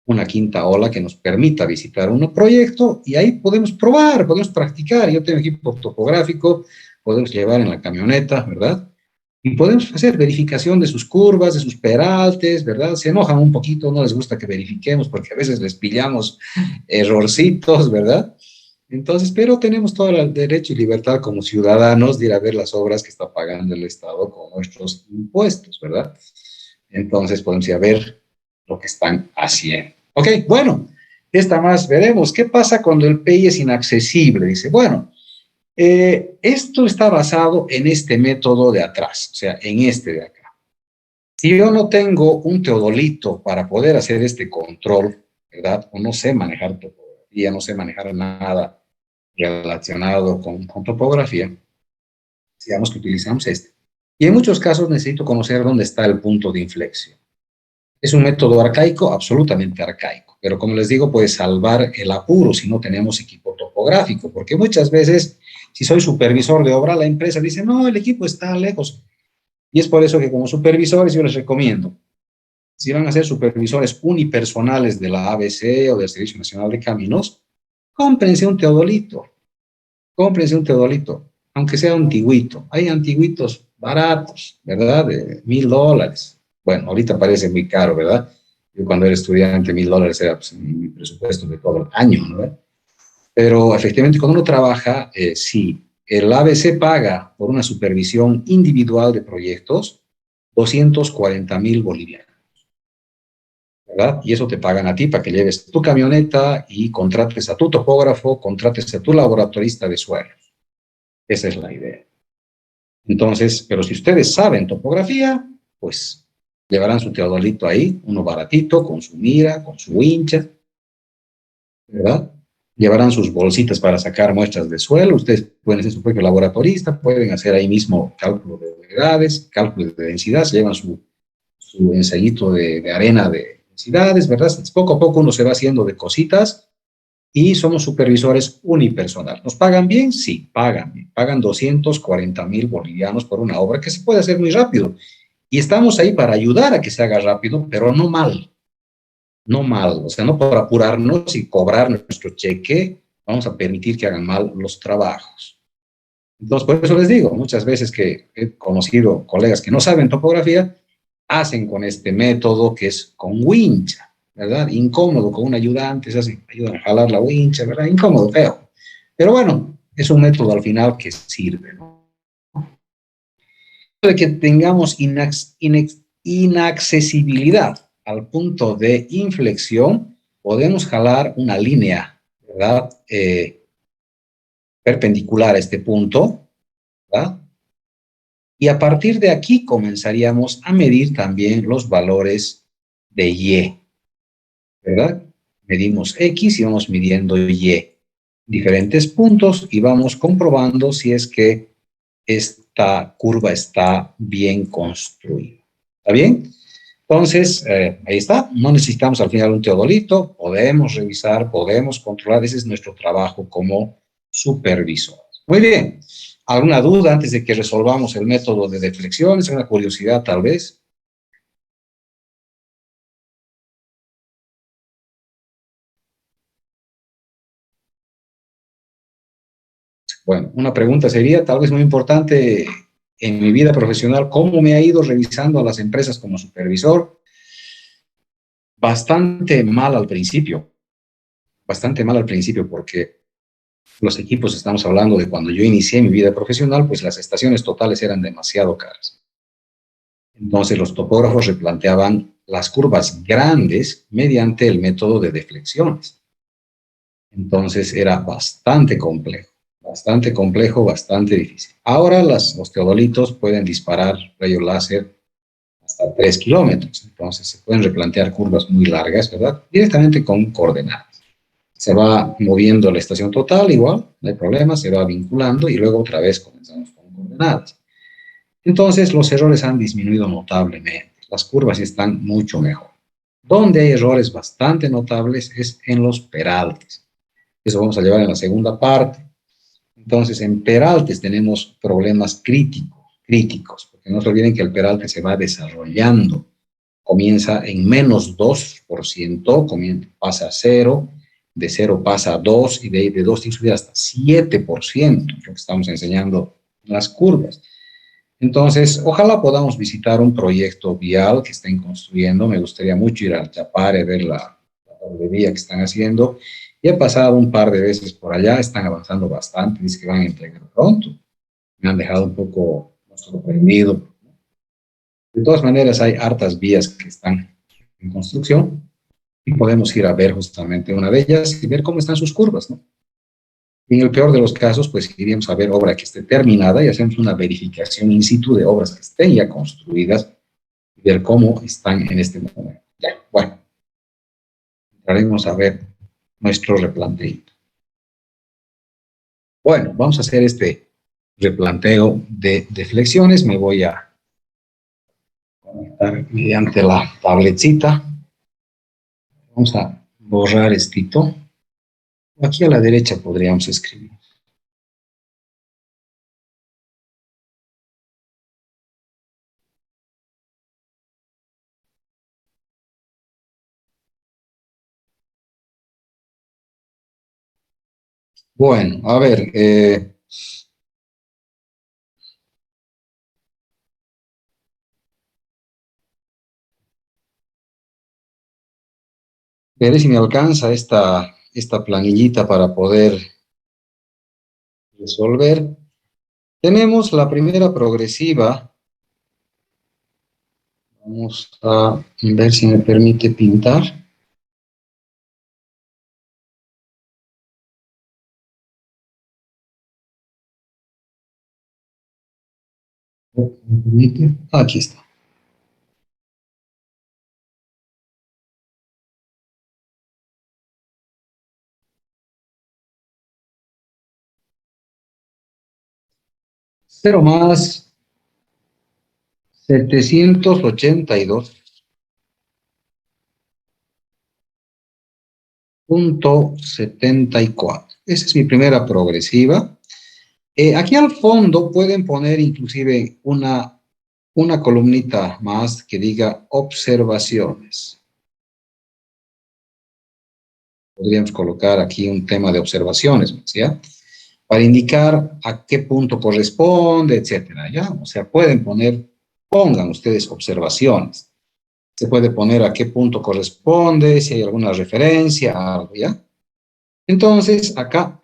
una quinta ola que nos permita visitar un proyecto y ahí podemos probar, podemos practicar. Yo tengo equipo topográfico, podemos llevar en la camioneta, ¿verdad? Y podemos hacer verificación de sus curvas, de sus peraltes, ¿verdad? Se enojan un poquito, no les gusta que verifiquemos porque a veces les pillamos errorcitos, ¿verdad? Entonces, pero tenemos todo el derecho y libertad como ciudadanos de ir a ver las obras que está pagando el Estado con nuestros impuestos, ¿verdad? Entonces podemos ir a ver lo que están haciendo. Ok, bueno, esta más veremos. ¿Qué pasa cuando el PI es inaccesible? Dice, bueno, esto está basado en este método de atrás, o sea, en este de acá. Si yo no tengo un teodolito para poder hacer este control, ¿verdad? O no sé manejar topografía, no sé manejar nada relacionado con topografía, digamos que utilizamos este. Y en muchos casos necesito conocer dónde está el punto de inflexión. Es un método arcaico, absolutamente arcaico, pero como les digo, puede salvar el apuro si no tenemos equipo topográfico, porque muchas veces, si soy supervisor de obra, la empresa dice, no, el equipo está lejos. Y es por eso que como supervisores yo les recomiendo, si van a ser supervisores unipersonales de la ABC o del Servicio Nacional de Caminos, cómprense un teodolito, aunque sea antiguito. Hay antiguitos baratos, ¿verdad? De $1,000. Bueno, ahorita parece muy caro, ¿verdad? Yo cuando era estudiante, $1,000 era pues, mi presupuesto de todo el año, ¿no? Pero efectivamente, cuando uno trabaja, sí, el ABC paga por una supervisión individual de proyectos 240.000 bolivianos, ¿verdad? Y eso te pagan a ti para que lleves tu camioneta y contrates a tu topógrafo, contrates a tu laboratorista de suelos. Esa es la idea. Entonces, pero si ustedes saben topografía, pues llevarán su teodolito ahí, uno baratito, con su mira, con su wincha, ¿verdad? Llevarán sus bolsitas para sacar muestras de suelo. Ustedes pueden ser su propio laboratorista, pueden hacer ahí mismo cálculo de humedades, cálculo de densidad, se llevan su ensayito de arena de densidades, ¿verdad? Poco a poco uno se va haciendo de cositas y somos supervisores unipersonal. ¿Nos pagan bien? Sí, pagan bien. Pagan 240.000 bolivianos por una obra que se puede hacer muy rápido. Y estamos ahí para ayudar a que se haga rápido, pero no mal, no mal. O sea, no por apurarnos y cobrar nuestro cheque, vamos a permitir que hagan mal los trabajos. Entonces, por eso les digo, muchas veces que he conocido colegas que no saben topografía, hacen con este método que es con wincha, ¿verdad? Incómodo con un ayudante, se hace, ayudan a jalar la wincha, ¿verdad? Incómodo, feo. Pero bueno, es un método al final que sirve, ¿no? De que tengamos inaccesibilidad al punto de inflexión, podemos jalar una línea, ¿verdad? Perpendicular a este punto, ¿verdad? Y a partir de aquí comenzaríamos a medir también los valores de Y, ¿verdad? Medimos X y vamos midiendo Y, diferentes puntos, y vamos comprobando si es que esta curva está bien construida. ¿Está bien? Entonces, ahí está. No necesitamos al final un teodolito. Podemos revisar, podemos controlar. Ese es nuestro trabajo como supervisor. Muy bien. ¿Alguna duda antes de que resolvamos el método de deflexión? ¿Es una curiosidad tal vez? Bueno, una pregunta sería tal vez muy importante en mi vida profesional, ¿cómo me ha ido revisando a las empresas como supervisor? Bastante mal al principio, bastante mal al principio porque los equipos, estamos hablando de cuando yo inicié mi vida profesional, pues las estaciones totales eran demasiado caras. Entonces los topógrafos replanteaban las curvas grandes mediante el método de deflexiones. Entonces era bastante complejo, bastante difícil. Ahora los teodolitos pueden disparar rayos láser hasta 3 kilómetros, entonces se pueden replantear curvas muy largas, ¿verdad? Directamente con coordenadas. Se va moviendo la estación total, igual, no hay problema, se va vinculando y luego otra vez comenzamos con coordenadas. Entonces los errores han disminuido notablemente, las curvas están mucho mejor. Donde hay errores bastante notables es en los peraltes. Eso vamos a llevar en la segunda parte. Entonces, en peraltes tenemos problemas críticos, porque no se olviden que el peralte se va desarrollando. Comienza en menos 2%, pasa a 0, de 0 pasa a 2 y de ahí de 2 tiene que subir hasta 7%, lo que estamos enseñando en las curvas. Entonces, ojalá podamos visitar un proyecto vial que estén construyendo. Me gustaría mucho ir al Chapare, ver la doble vía que están haciendo. Y he pasado un par de veces por allá, están avanzando bastante, dice que van a entregar pronto. Me han dejado un poco sorprendido. De todas maneras, hay hartas vías que están en construcción y podemos ir a ver justamente una de ellas y ver cómo están sus curvas, ¿no? Y en el peor de los casos, pues iríamos a ver obra que esté terminada y hacemos una verificación in situ de obras que estén ya construidas y ver cómo están en este momento. Ya, bueno, entraremos a ver nuestro replanteo. Bueno, vamos a hacer este replanteo de flexiones. Me voy a conectar mediante la tabletcita. Vamos a borrar estito. Aquí a la derecha podríamos escribir. Bueno, a ver, veré si me alcanza esta planillita para poder resolver. Tenemos la primera progresiva. Vamos a ver si me permite pintar. ¿Me permite? Aquí está. Cero más 782.74. Esa es mi primera progresiva. Aquí al fondo pueden poner inclusive una columnita más que diga observaciones. Podríamos colocar aquí un tema de observaciones, ¿ya? Para indicar a qué punto corresponde, etcétera, ¿ya? O sea, pongan ustedes observaciones. Se puede poner a qué punto corresponde, si hay alguna referencia, algo, ¿ya? Entonces, acá,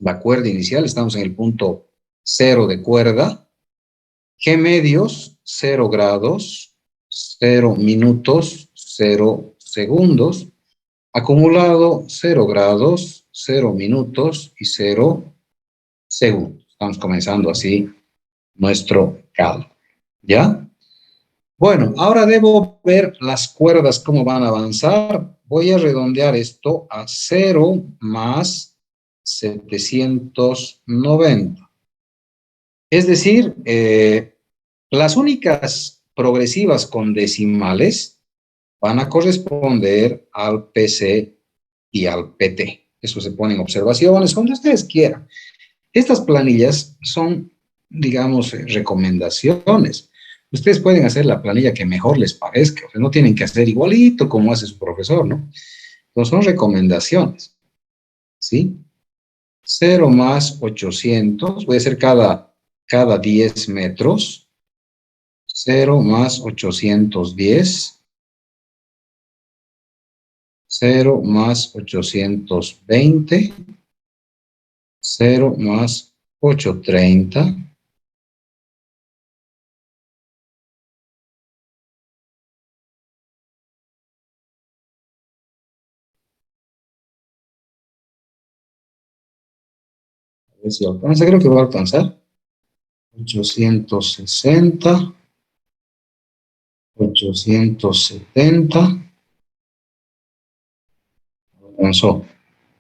la cuerda inicial, estamos en el punto cero de cuerda. G medios, 0 grados, 0 minutos, 0 segundos. Acumulado, 0 grados, 0 minutos y 0 segundos. Estamos comenzando así nuestro cálculo, ¿ya? Bueno, ahora debo ver las cuerdas cómo van a avanzar. Voy a redondear esto a 0 más 790. Es decir, las únicas progresivas con decimales van a corresponder al PC y al PT. Eso se pone en observaciones, donde ustedes quieran. Estas planillas son, digamos, recomendaciones. Ustedes pueden hacer la planilla que mejor les parezca, o sea, no tienen que hacer igualito como hace su profesor, ¿no? Entonces son recomendaciones, ¿sí? 0 más 800, voy a hacer cada 10 metros, 0 más 810, 0 más 820, 0 más 830, 860, creo que va a alcanzar, 860, 870, alcanzó,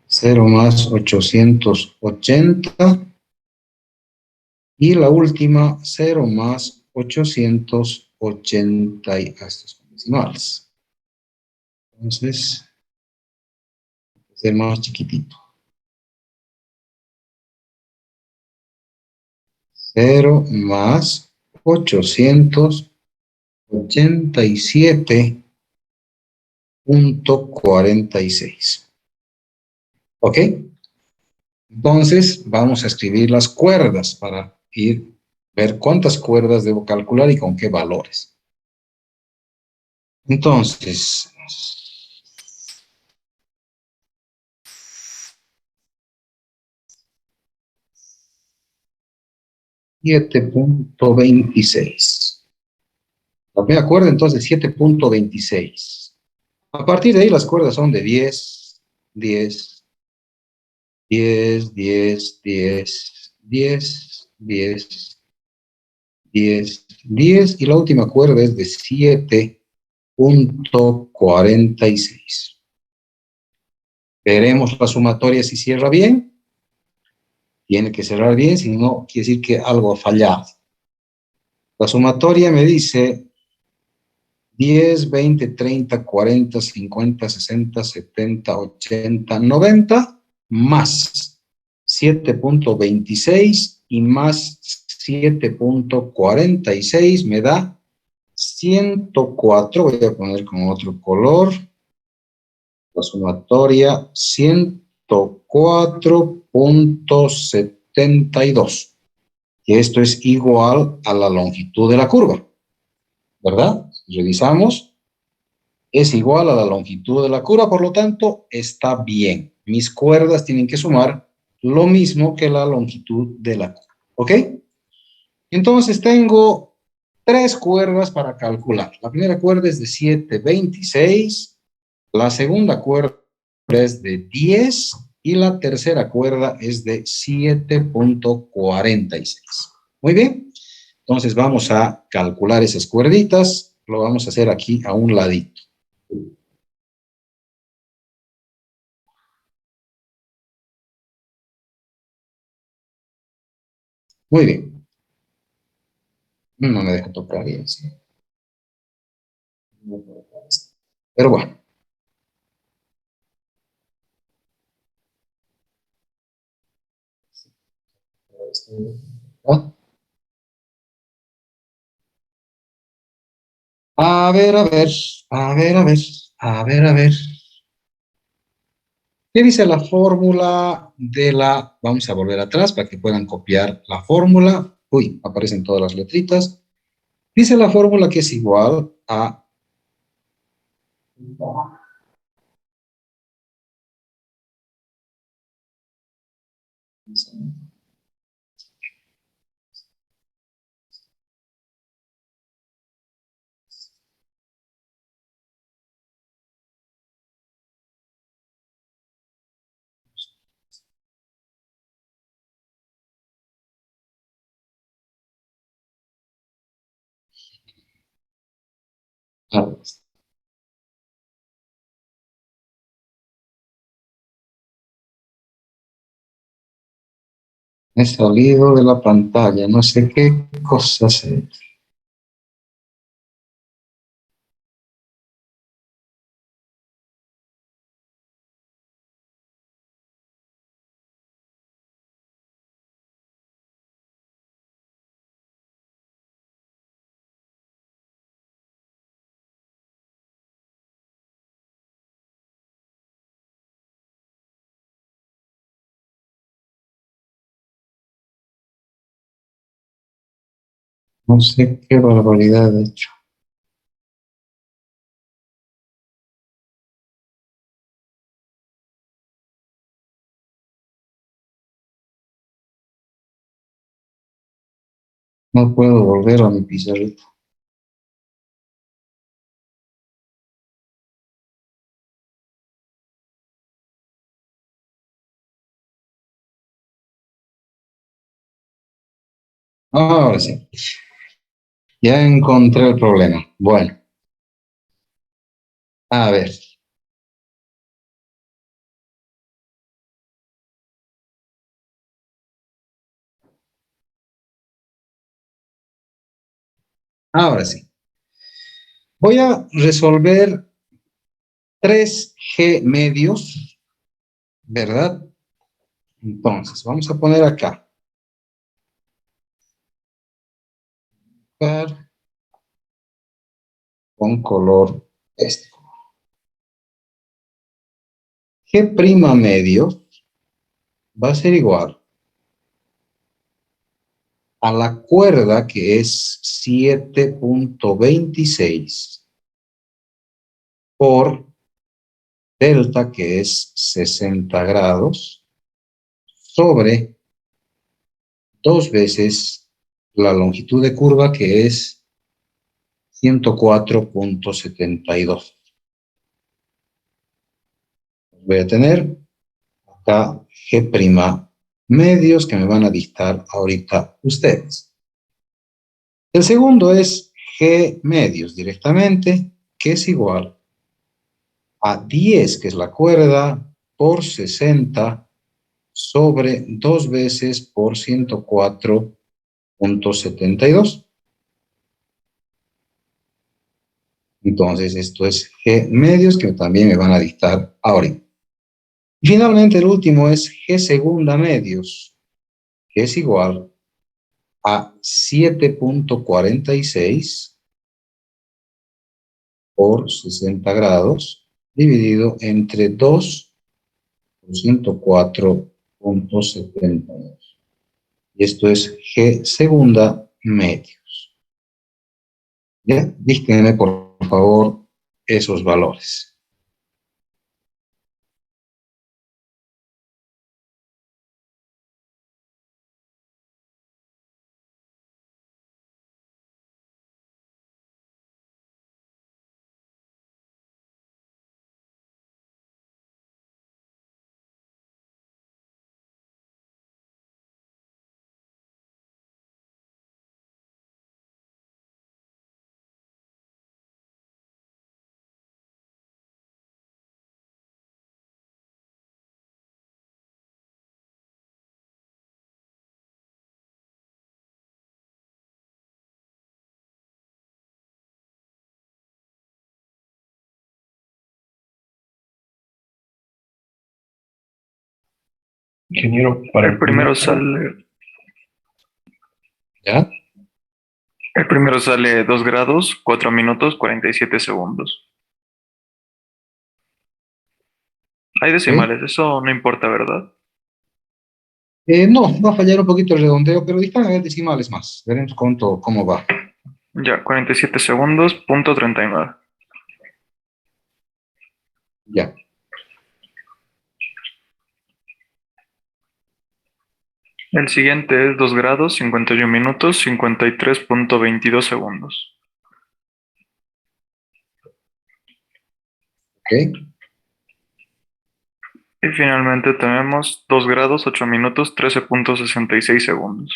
0 más 880, y la última, 0 más 880 y estos son decimales. Entonces, es más chiquitito. 0 más 887.46. ¿Ok? Entonces, vamos a escribir las cuerdas para ver cuántas cuerdas debo calcular y con qué valores. Entonces, 7.26. La primera cuerda, entonces, 7.26. A partir de ahí, las cuerdas son de 10, 10, 10, 10, 10, 10, 10, 10, 10, y la última cuerda es de 7.46. Veremos la sumatoria si cierra bien. Tiene que cerrar bien, si no, quiere decir que algo ha fallado. La sumatoria me dice 10, 20, 30, 40, 50, 60, 70, 80, 90, más 7.26 y más 7.46 me da 104. Voy a poner con otro color. La sumatoria 104.72. Que esto es igual a la longitud de la curva, ¿verdad? Revisamos. Es igual a la longitud de la curva, por lo tanto, está bien. Mis cuerdas tienen que sumar lo mismo que la longitud de la curva. ¿Ok? Entonces tengo tres cuerdas para calcular. La primera cuerda es de 7,26, la segunda cuerda es de 10 y la tercera cuerda es de 7,46. Muy bien. Entonces vamos a calcular esas cuerditas. Lo vamos a hacer aquí a un ladito. Muy bien. No me deja tocar bien, sí. Pero bueno. A ver, a ver, a ver, a ver, a ver, a ver. ¿Qué dice la fórmula de la... Vamos a volver atrás para que puedan copiar la fórmula. Uy, aparecen todas las letritas. Dice la fórmula que es igual a... He salido de la pantalla, no sé qué cosas. No sé qué barbaridad he hecho. No puedo volver a mi pizarrita. Ahora sí, ya encontré el problema. Bueno, a ver, ahora sí. Voy a resolver 3G medios, ¿verdad? Entonces, vamos a poner acá. Con color este. G' medio va a ser igual a la cuerda que es 7,26 por delta que es 60 grados sobre dos veces la longitud de curva que es 104,72. Voy a tener acá G' medios que me van a dictar ahorita ustedes. El segundo es G medios directamente, que es igual a 10, que es la cuerda, por 60 sobre 2 veces por 104,72. Entonces, esto es G medios que también me van a dictar ahorita. Y finalmente, el último es G segunda medios, que es igual a 7,46 por 60 grados dividido entre 2 por 104,72. Y esto es G segunda medios. ¿Ya? Díganme, por favor, esos valores. Ingeniero, para El primero sale, ¿Ya? el primero sale 2 grados, 4 minutos, 47 segundos. Hay ¿Ok? decimales, eso no importa, ¿verdad? No, va a fallar un poquito el redondeo, pero dispara a ver decimales más. Veremos cómo va. Ya, 47 segundos, punto 39. Ya. El siguiente es 2 grados, 51 minutos, 53.22 segundos. ¿Ok? Y finalmente tenemos 2 grados, 8 minutos, 13.66 segundos.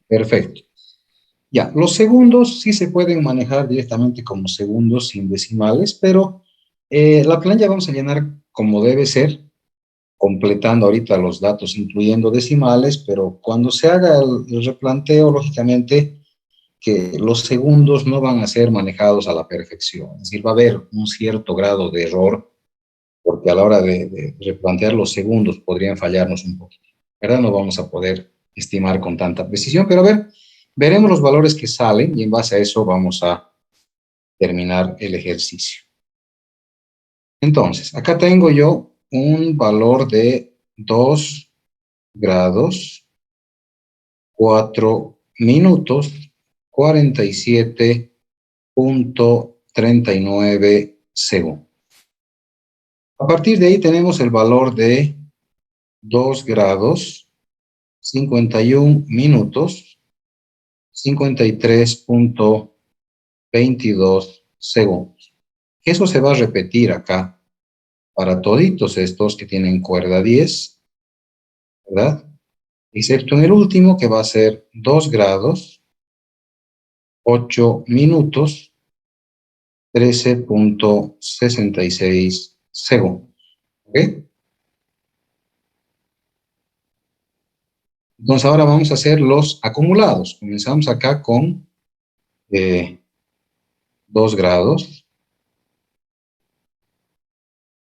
Perfecto. Ya, los segundos sí se pueden manejar directamente como segundos sin decimales, pero la planilla vamos a llenar como debe ser, completando ahorita los datos, incluyendo decimales, pero cuando se haga el replanteo, lógicamente, que los segundos no van a ser manejados a la perfección. Es decir, va a haber un cierto grado de error, porque a la hora de replantear los segundos podrían fallarnos un poquito. ¿Verdad? No vamos a poder estimar con tanta precisión, pero a ver, veremos los valores que salen y en base a eso vamos a terminar el ejercicio. Entonces, acá tengo yo un valor de 2 grados, 4 minutos, 47.39 segundos. A partir de ahí tenemos el valor de 2 grados, 51 minutos, 53.22 segundos. Eso se va a repetir acá para toditos estos que tienen cuerda 10, ¿verdad? Excepto en el último que va a ser 2 grados, 8 minutos, 13.66 segundos. ¿Ok? Entonces ahora vamos a hacer los acumulados. Comenzamos acá con 2 grados,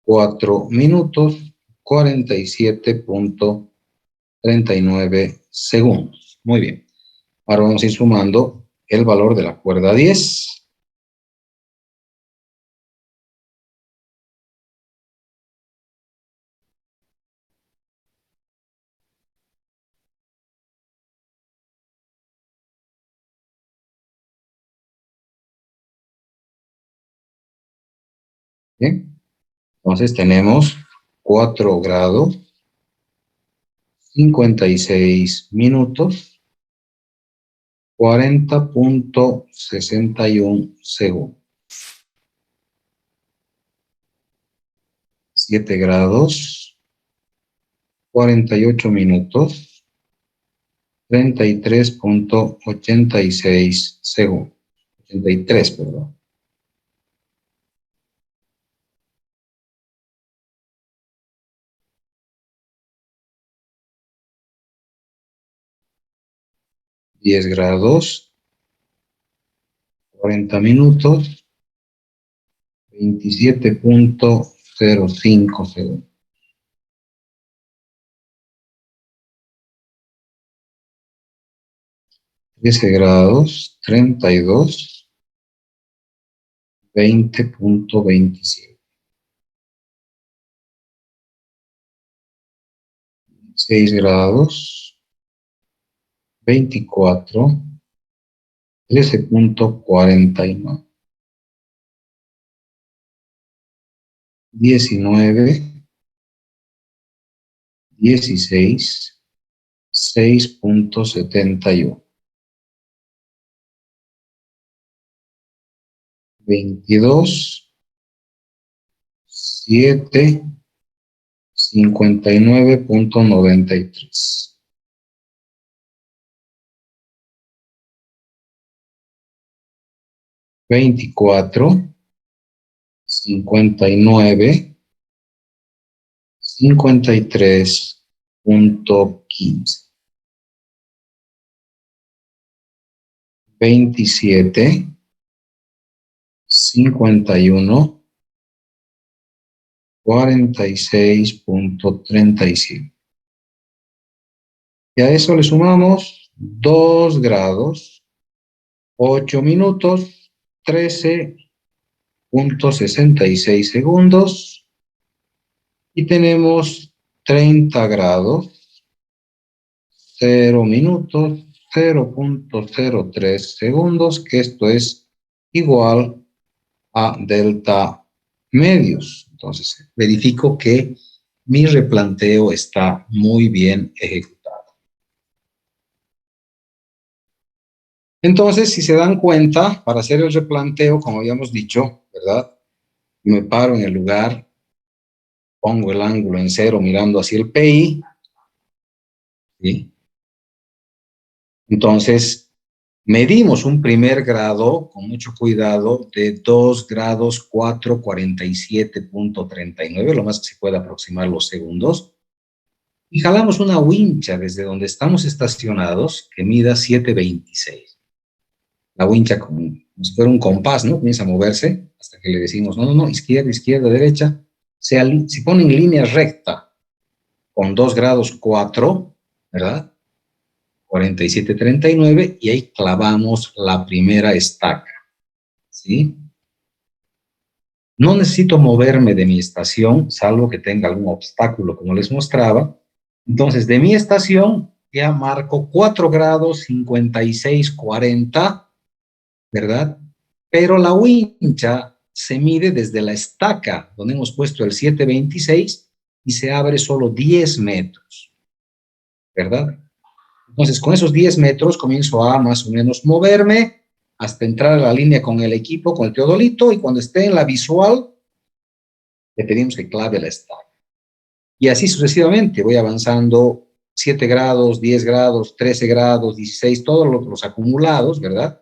4 minutos, 47.39 segundos. Muy bien. Ahora vamos a ir sumando el valor de la cuerda 10. Bien. Entonces tenemos 4 grados, 56 minutos, 40.61 segundos. 7 grados, 48 minutos, 33.86 segundos. 83, perdón. 10 grados, 40 minutos, 27.05 segundos. 13 grados, 32, 20.27. 6 grados, 24, 13.49. 19, 16, 6.71. 22, 7, 59.93. 24, 59, 53.15. 27, 51, 46.35. Y a eso le sumamos 2 grados, 8 minutos, 13.66 segundos. Y tenemos 30 grados, 0 minutos, 0.03 segundos, que esto es igual a delta medios. Entonces, verifico que mi replanteo está muy bien ejecutado. Entonces, si se dan cuenta, para hacer el replanteo, como habíamos dicho, ¿verdad? Me paro en el lugar, pongo el ángulo en 0 mirando hacia el PI, ¿sí? Entonces, medimos un primer grado, con mucho cuidado, de 2 grados 447.39, lo más que se puede aproximar los segundos, y jalamos una wincha desde donde estamos estacionados que mida 7.26. La wincha como si fuera un compás, ¿no? Comienza a moverse hasta que le decimos, no, izquierda, izquierda, derecha. Se pone en línea recta con 2 grados 4, ¿verdad? 47.39 y ahí clavamos la primera estaca, ¿sí? No necesito moverme de mi estación, salvo que tenga algún obstáculo, como les mostraba. Entonces, de mi estación ya marco 4 grados 56.40, ¿verdad? Pero la wincha se mide desde la estaca, donde hemos puesto el 7.26 y se abre solo 10 metros, ¿verdad? Entonces, con esos 10 metros comienzo a más o menos moverme hasta entrar a la línea con el equipo, con el teodolito, y cuando esté en la visual, le pedimos que clave la estaca. Y así sucesivamente, voy avanzando 7 grados, 10 grados, 13 grados, 16, todos los acumulados, ¿verdad?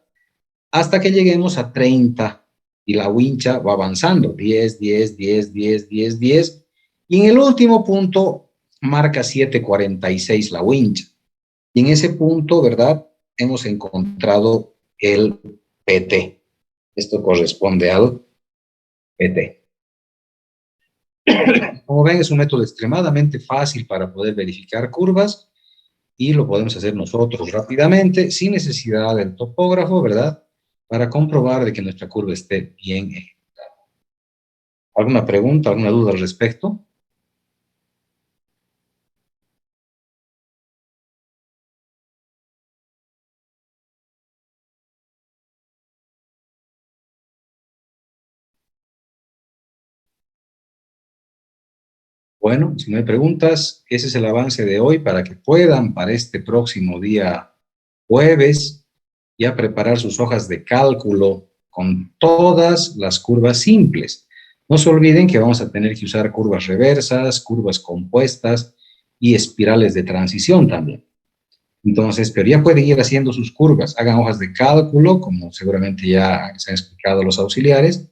Hasta que lleguemos a 30 y la wincha va avanzando, 10, 10, 10, 10, 10, 10, y en el último punto marca 7.46 la wincha. Y en ese punto, ¿verdad? Hemos encontrado el PT. Esto corresponde al PT. Como ven, es un método extremadamente fácil para poder verificar curvas y lo podemos hacer nosotros rápidamente, sin necesidad del topógrafo, ¿verdad? Para comprobar de que nuestra curva esté bien ejecutada. ¿Alguna pregunta, alguna duda al respecto? Bueno, si no hay preguntas, ese es el avance de hoy para que puedan para este próximo día jueves ya preparar sus hojas de cálculo con todas las curvas simples. No se olviden que vamos a tener que usar curvas reversas, curvas compuestas y espirales de transición también. Entonces, pero ya pueden ir haciendo sus curvas, hagan hojas de cálculo, como seguramente ya se han explicado los auxiliares.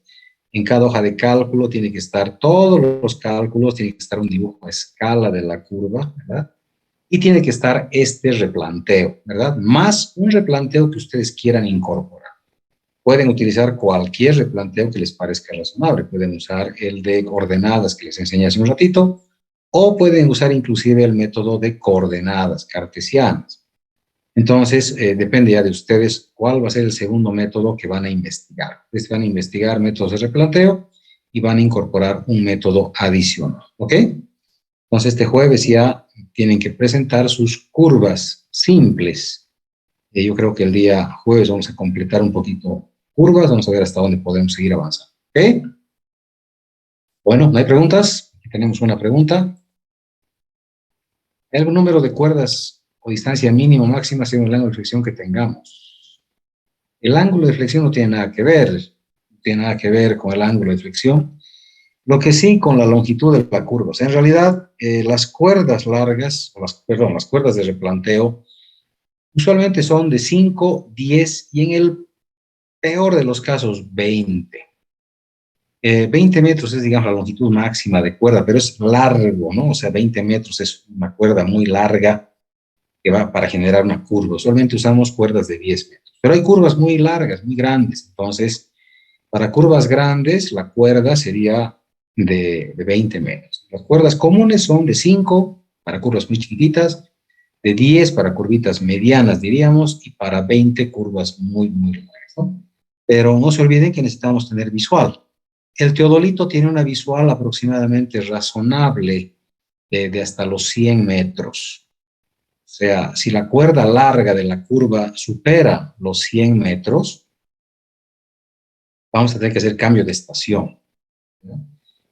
En cada hoja de cálculo tiene que estar todos los cálculos, tiene que estar un dibujo a escala de la curva, ¿verdad? Y tiene que estar este replanteo, ¿verdad? Más un replanteo que ustedes quieran incorporar. Pueden utilizar cualquier replanteo que les parezca razonable. Pueden usar el de coordenadas que les enseñé hace un ratito, o pueden usar inclusive el método de coordenadas cartesianas. Entonces, depende ya de ustedes cuál va a ser el segundo método que van a investigar. Ustedes van a investigar métodos de replanteo y van a incorporar un método adicional, ¿ok? Entonces, este jueves ya tienen que presentar sus curvas simples. Yo creo que el día jueves vamos a completar un poquito curvas, vamos a ver hasta dónde podemos seguir avanzando, ¿ok? Bueno, ¿no hay preguntas? Aquí tenemos una pregunta. ¿Hay algún número de cuerdas o distancia mínima o máxima según el ángulo de flexión que tengamos? El ángulo de flexión no tiene nada que ver, no tiene nada que ver con el ángulo de flexión, lo que sí con la longitud de la curva. O sea, en realidad, las cuerdas largas, perdón, las cuerdas de replanteo, usualmente son de 5, 10 y en el peor de los casos 20. 20 metros es, digamos, la longitud máxima de cuerda, pero es largo, ¿no? O sea, 20 metros es una cuerda muy larga que va para generar una curva. Usualmente usamos cuerdas de 10 metros, pero hay curvas muy largas, muy grandes. Entonces, para curvas grandes, la cuerda sería de 20 metros. Las cuerdas comunes son de 5 para curvas muy chiquititas, de 10 para curvitas medianas, diríamos, y para 20 curvas muy, muy largas, ¿no? Pero no se olviden que necesitamos tener visual. El teodolito tiene una visual aproximadamente razonable de hasta los 100 metros. O sea, si la cuerda larga de la curva supera los 100 metros, vamos a tener que hacer cambio de estación, ¿no?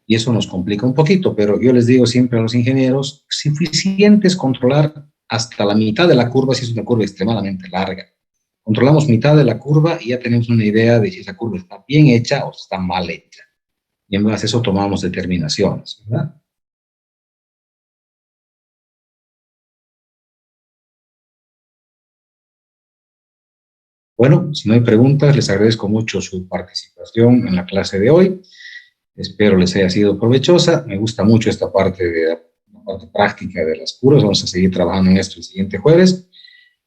Y eso nos complica un poquito, pero yo les digo siempre a los ingenieros, suficiente es controlar hasta la mitad de la curva si es una curva extremadamente larga. Controlamos mitad de la curva y ya tenemos una idea de si esa curva está bien hecha o está mal hecha. Y en base a eso tomamos determinaciones, ¿verdad? Bueno, si no hay preguntas, les agradezco mucho su participación en la clase de hoy. Espero les haya sido provechosa. Me gusta mucho esta parte de la parte práctica de las curas. Vamos a seguir trabajando en esto el siguiente jueves.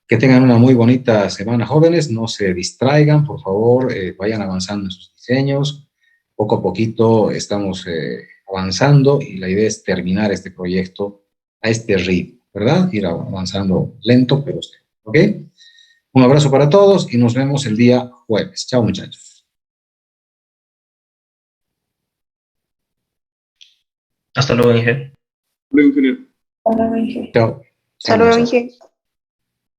Que tengan una muy bonita semana, jóvenes. No se distraigan, por favor, vayan avanzando en sus diseños. Poco a poquito estamos avanzando y la idea es terminar este proyecto a este ritmo, ¿verdad? Ir avanzando lento, pero seguro. ¿Ok? Un abrazo para todos y nos vemos el día jueves. Chao, muchachos. Hasta luego, Inge. Luego, ingeniero. Hasta luego, Inge. Chao. Hasta Chao, luego, muchachos. Inge.